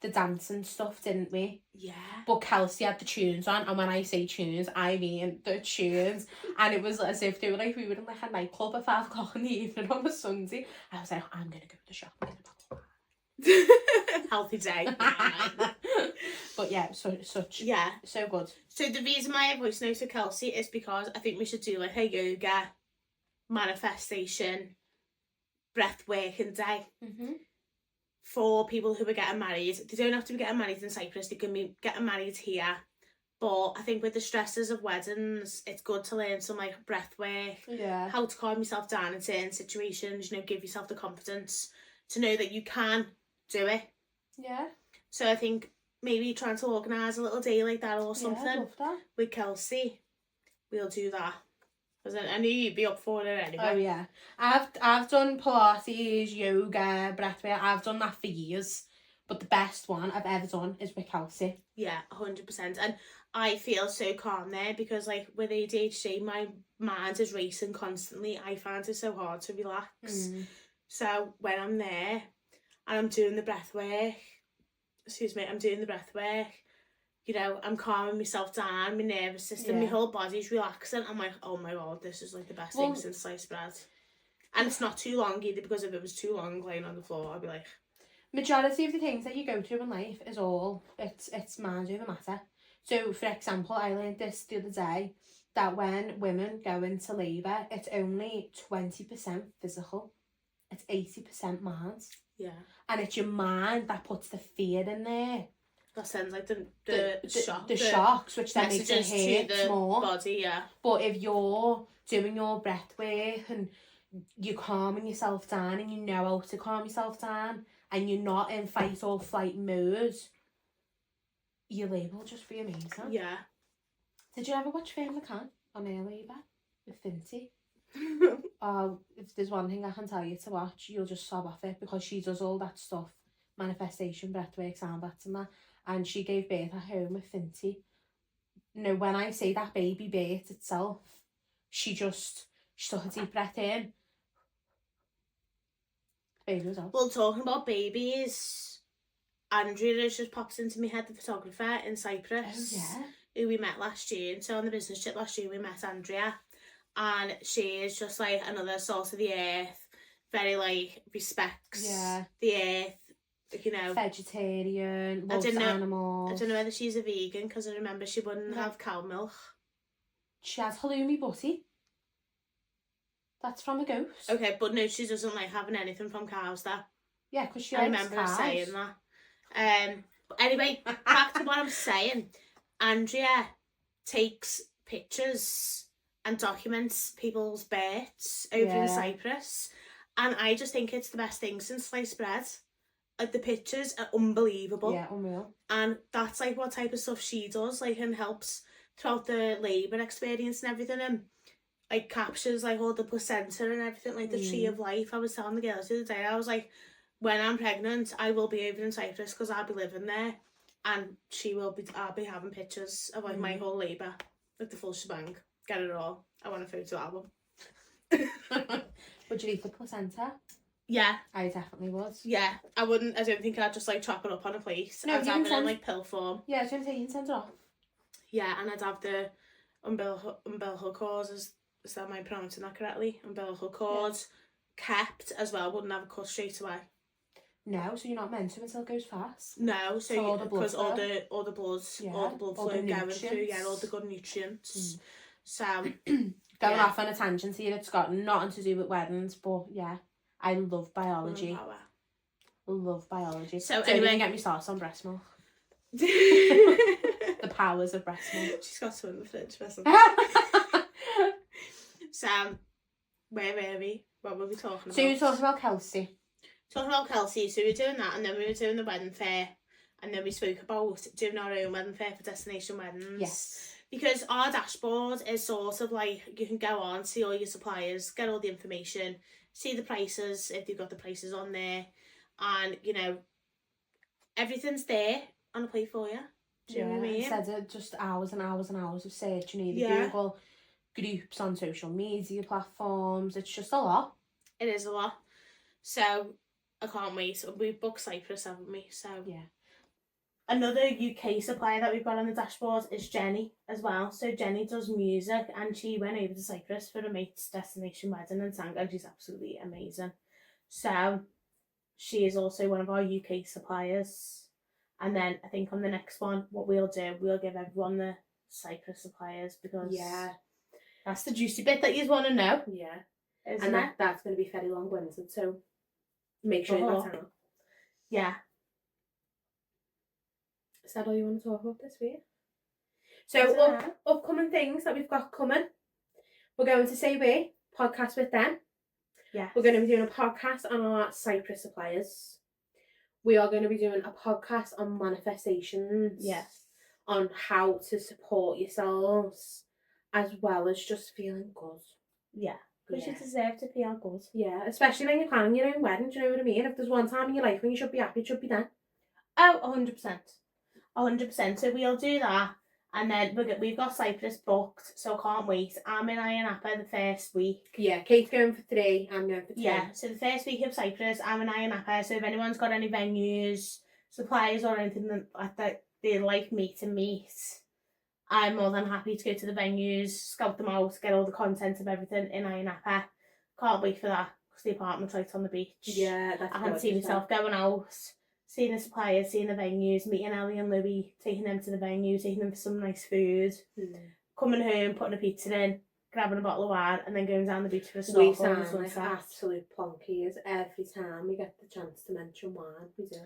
dancing stuff, didn't we? Yeah. But Kelsey had the tunes on, and when I say tunes, I mean the tunes. And it was as if we were in like a nightclub at 5 o'clock in the evening on a Sunday. I was like, I'm gonna go to the shop. Healthy day. But yeah, so good. So the reason why I voice note to Kelsey is because I think we should do like a yoga manifestation breath working day for people who are getting married. They don't have to be getting married in Cyprus, they can be getting married here. But I think with the stresses of weddings, it's good to learn some like breath work, how to calm yourself down in certain situations, you know, give yourself the confidence to know that you can do it. Yeah. So I think maybe trying to organise a little day like that or something love that. with Kelsey. We'll do that. Because I knew you'd be up for it anyway. Oh yeah. I've done Pilates, yoga, breathwork. I've done that for years. But the best one I've ever done is with Kelsey. Yeah, 100%. And I feel so calm there because like with ADHD, my mind is racing constantly. I find it so hard to relax. So when I'm there and I'm doing the breath work, you know, I'm calming myself down, my nervous system, my whole body's relaxing. I'm like, oh my God, this is like the best thing since sliced bread. And it's not too long either, because if it was too long laying on the floor, I'd be like... Majority of the things that you go through in life is it's mind over matter. So, for example, I learned this the other day, that when women go into labour, it's only 20% physical. It's 80% mind. Yeah. And it's your mind that puts the fear in there. That sounds like the shocks, which then makes it hurt more. Body, yeah. But if you're doing your breath work and you're calming yourself down and you know how to calm yourself down and you're not in fight or flight mode, your labour will just be amazing. Yeah. Did you ever watch Firm the Can on Air Labour with Finty? Oh, if there's one thing I can tell you to watch, you'll just sob off it, because she does all that stuff, manifestation, breathwork, sound baths and that, and she gave birth at home with Finty. No, when I say that baby birth itself, she took a deep breath in. Baby was off. Well, talking about babies, Andrea has just popped into my head, the photographer in Cyprus. Oh yeah. Who we met last year. So on the business trip last year we met Andrea, and she is just like another salt of the earth, very like respects the earth, you know, vegetarian, loves animals. I don't know whether she's a vegan, because I remember she wouldn't have cow milk. She has halloumi butty. That's from a ghost. Okay, but no, she doesn't like having anything from cows though. Yeah, because she I remember her saying that. But anyway, back to what I'm saying. Andrea takes pictures and documents people's births over in Cyprus, and I just think it's the best thing since sliced bread. Like, the pictures are unbelievable. Yeah, unreal. And that's like what type of stuff she does, like, and helps throughout the labour experience and everything, and like captures like all the placenta and everything, like the tree of life. I was telling the girls the other day, I was like, when I'm pregnant, I will be over in Cyprus because I'll be living there, and I'll be having pictures of like my whole labour, like the full shebang. Get it all. I want a photo album. Would you eat the placenta? Yeah. I definitely would. Yeah. I don't think I'd just like chop it up on a plate. No, I'd have it in like pill form. Yeah, I was going to say, you can send it off. Yeah, and I'd have the umbilical cords, is that, am I pronouncing that correctly? Umbilical cords kept as well, wouldn't have a cut straight away. No, so you're not meant to until it goes fast. No, so because all the blood flow going through, all the good nutrients. So going off on a tangent here, it's got nothing to do with weddings, but yeah, I love biology. Love biology. So don't anyway, even get me started on breast milk. The powers of breast milk. She's got some in the fridge for some. So, Where were we? What were we talking about? so you were talking about Kelsey. Talking about Kelsey, so we were doing that, and then we were doing the wedding fair, and then we spoke about doing our own wedding fair for destination weddings. Yes. Because our dashboard is sort of like, you can go on, see all your suppliers, get all the information, see the prices, if you've got the prices on there, and, you know, everything's there on a plate for you. Do you know what I mean? Instead of just hours and hours and hours of searching, either Yeah. Google groups on social media platforms, it's just a lot. It is a lot. So, I can't wait. We've booked Cyprus, haven't we? So, Yeah. another UK supplier that we've got on the dashboard is Jenny as well. So Jenny does music, and she went over to Cyprus for a mate's destination wedding and sang, and she's absolutely amazing. So she is also one of our UK suppliers. And then I think on the next one, what we'll do, we'll give everyone the Cyprus suppliers, because that's the juicy bit that you want to know. Yeah. Isn't And it? that's going to be very long-winded, so make sure you got time. Yeah. Is that all you want to talk about this week? So, upcoming things that we've got coming. We're going to Say We, podcast with them. Yeah. We're going to be doing a podcast on our Cyprus suppliers. We are going to be doing a podcast on manifestations. Yes. On how to support yourselves, as well as just feeling good. Yeah. Because Yeah. you deserve to feel good. Yeah, especially when you're planning your own wedding, do you know what I mean? If there's one time in your life when you should be happy, it should be then. Oh, 100%. 100%. So we'll do that. And then we've got Cyprus booked, so can't wait. I'm in Ayia Napa the first week. Yeah, Kate's going for 3, I'm going for 2. Yeah, so the first week of Cyprus, I'm in Ayia Napa. So if anyone's got any venues, suppliers or anything that they'd like me to meet, I'm more than happy to go to the venues, scout them out, get all the content of everything in Ayia Napa. Can't wait for that, because the apartment's right on the beach. Yeah, that's I can't see myself going out, seeing the suppliers, seeing the venues, meeting Ellie and Louie, taking them to the venue, taking them for some nice food, coming home, putting a pizza in, grabbing a bottle of wine, and then going down the beach for a We snorkel. sound and like sunset. absolute plonkies every time we get the chance to mention wine. We do.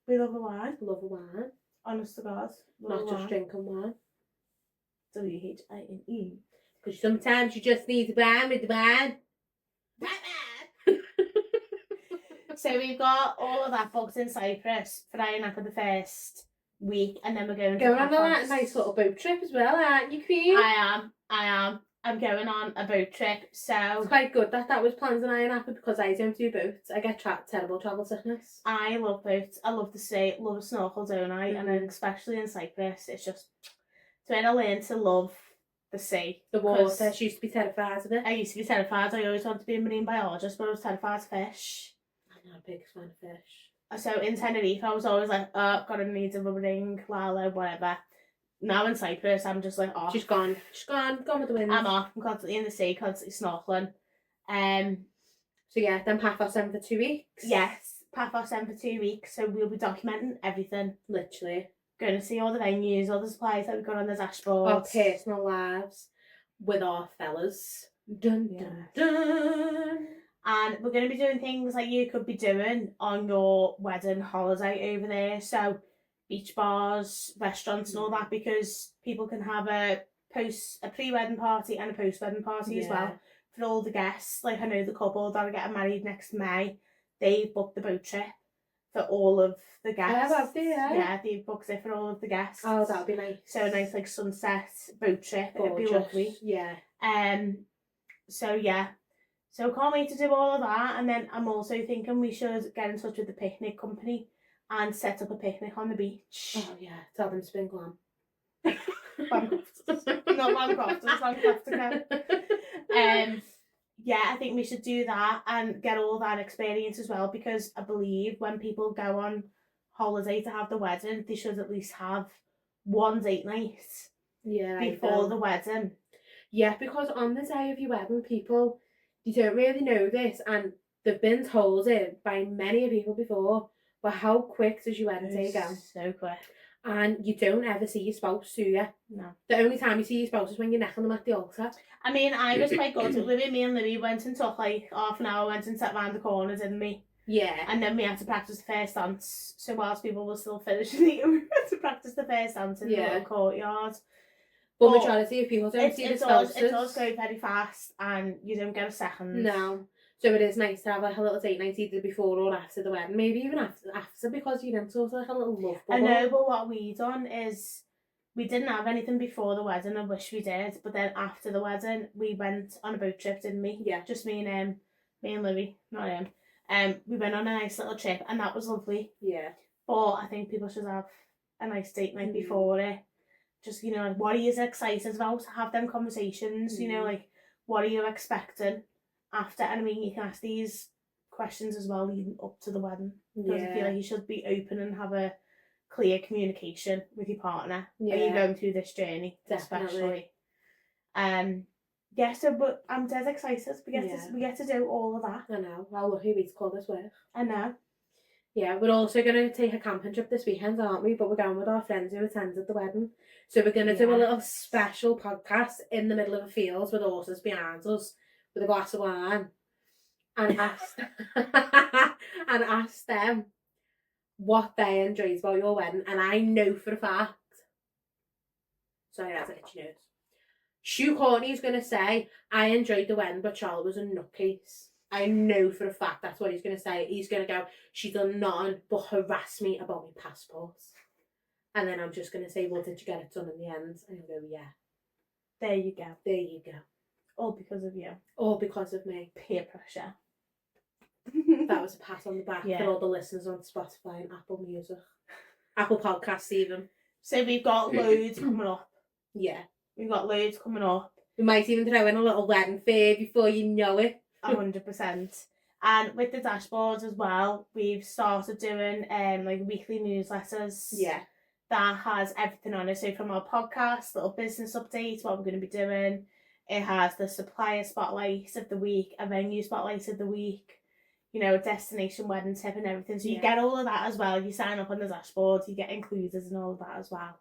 We love a wine, Love a wine. honest to God. Love Not a just wine. drinking wine. WHINE. Because sometimes you just need to wine with the wine. So we've got all of that booked in Cyprus for Ayia Napa the first week, and then we're going Going to on a Halfords. nice little boat trip as well, aren't you, Queen? I am. I'm going on a boat trip, It's so quite good that was planned in Ayia Napa, because I don't do boats. I get terrible travel sickness. I love boats. I love the sea, love a snorkel, don't I? And then Mhm. especially in Cyprus, it's just when I learned to love the sea. The 'Cause water, she used to be terrified of it. I used to be terrified. I always wanted to be a marine biologist, but I was terrified of fish. I'm not a big fan of fish. So in Tenerife, I was always like, oh, gotta need a rubber ring, lala, whatever. Now in Cyprus, I'm just like, oh, She's gone with the wind. I'm off. I'm constantly in the sea, constantly snorkeling. So yeah, then Paphos then for 2 weeks. Yes, Paphos then for 2 weeks, so we'll be documenting everything. Literally. Going to see all the venues, all the supplies that we've got on the dashboard. Our personal lives with our fellas. Dun dun dun. And we're going to be doing things like you could be doing on your wedding holiday over there. So beach bars, restaurants and all that, because people can have a pre-wedding party and a post-wedding party as well for all the guests. Like I know the couple that are getting married next May, they booked the boat trip for all of the guests. have they, Yeah, they booked it for all of the guests. Oh, that would be nice. So a nice like sunset boat trip. It'd be Gorgeous. lovely. Yeah. So yeah. So can't wait to do all of that, and then I'm also thinking we should get in touch with the picnic company and set up a picnic on the beach. Oh yeah. Tell them to spin glam. Not Lancaster. Yeah, I think we should do that and get all that experience as well, because I believe when people go on holiday to have the wedding, they should at least have one date night Yeah. before the wedding. Yeah, because on the day of your wedding, people, they don't really know this, and they've been told it by many people before, but how quick does your wedding day go? So quick. And you don't ever see your spouse, do you? No. The only time you see your spouse is when you're necking them at the altar. I mean, I was quite good at Louie. Me and Louie went and took like half an hour, went and sat round the corner, didn't we? Yeah. And then we had to practice the first dance. So whilst people were still finishing eating, we were to practice the first dance in the Yeah. little courtyard. But But majority of people don't It, see the it does spouses. go very fast, and you don't get a second. No. So it is nice to have like a little date night either before or after the wedding. Maybe even after because you then sort of like a little love I bubble. know, but what we done is we didn't have anything before the wedding. I wish we did, but then after the wedding, we went on a boat trip, didn't we? Yeah. Just me and Louis, not him. We went on a nice little trip, and that was lovely. Yeah. But I think people should have a nice date night before it. Just, you know, like, what are you excited about? Have them conversations, you know, like, what are you expecting after? And I mean, you can ask these questions as well leading up to the wedding. Because I feel like you should be open and have a clear communication with your partner. Are you going through this journey? Definitely. Especially. Yeah, so, but I'm dead excited. We get to do all of that. I know. Well, lucky we to call this work. I know. Yeah, we're also going to take a camping trip this weekend, aren't we? But we're going with our friends who attended the wedding. So we're going to do a little special podcast in the middle of a field with horses behind us with a glass of wine and ask and ask them what they enjoyed about your wedding. And I know for a fact, sorry, that's itchy nose. Shu Courtney's going to say, I enjoyed the wedding, but Charlotte was a nutcase. I know for a fact that's what he's going to say. He's going to go, she done nothing but harass me about my passport. And then I'm just going to say, well, did you get it done in the end? And he'll go, yeah. There you go. There you go. All because of you. All because of me. Peer pressure. That was a pat on the back for all the listeners on Spotify and Apple Music. Apple Podcasts even. So we've got loads coming up. Yeah. We've got loads coming up. We might even throw in a little wedding fair before you know it. 100%. And with the dashboards as well, we've started doing like weekly newsletters. Yeah. That has everything on it. So from our podcast, little business updates, what we're going to be doing. It has the supplier spotlight of the week, a venue spotlight of the week, you know, a destination wedding tip and everything. So you get all of that as well. You sign up on the dashboard, you get included in all of that as well.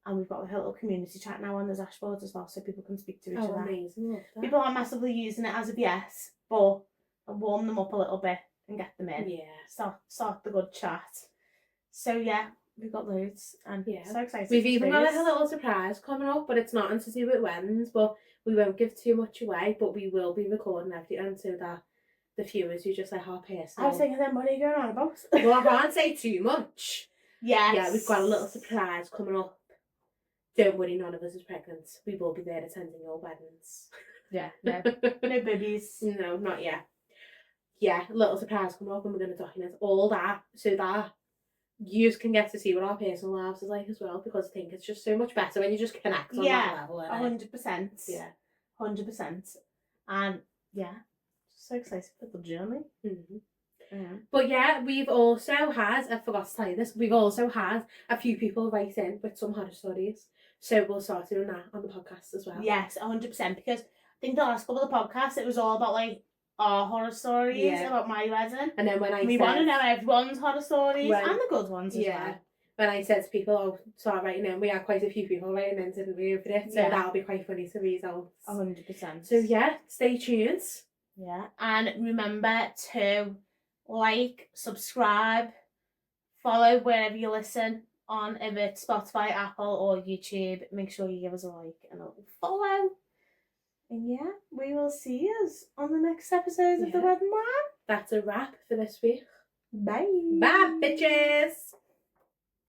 And we've got like a little community chat now on the dashboard as well, so people can speak to each other. Amazing. People aren't massively using it as of yet, but I'll warm them up a little bit and get them in. Yeah. Start the good chat. So yeah, we've got loads and so excited. We've even got like a little surprise coming up, but it's nothing to do with weddings, but we won't give too much away, but we will be recording everything so that the viewers who just like our personal. I was thinking then, what are you going on about? Well, I can't say too much. Yes. Yeah, we've got a little surprise coming up. Don't worry, none of us is pregnant. We will be there attending your weddings. Yeah, no babies. No, not yet. Yeah, a little surprise coming up and we're going to document all that so that you can get to see what our personal lives is like as well, because I think it's just so much better when you just connect on that level. 100%. Yeah. 100%. And yeah, so excited for the journey. Mm-hmm. Yeah. But yeah, we've also had, I forgot to tell you this, we've also had a few people write in with some horror stories. So we'll start doing that on the podcast as well. Yes, 100%. Because I think the last couple of podcasts, it was all about like our horror stories about my wedding. And then when we want to know everyone's horror stories and the good ones as well. When I said to people, oh, start writing in, we had quite a few people writing in, didn't we, over it? So that'll be quite funny to read out. 100%. So yeah, stay tuned. Yeah, and remember to like, subscribe, follow wherever you listen on, if it's Spotify, Apple or YouTube. Make sure you give us a like and a follow. And yeah, we will see us on the next episode of the Wedding Whine. That's a wrap for this week. Bye. Bye, bitches.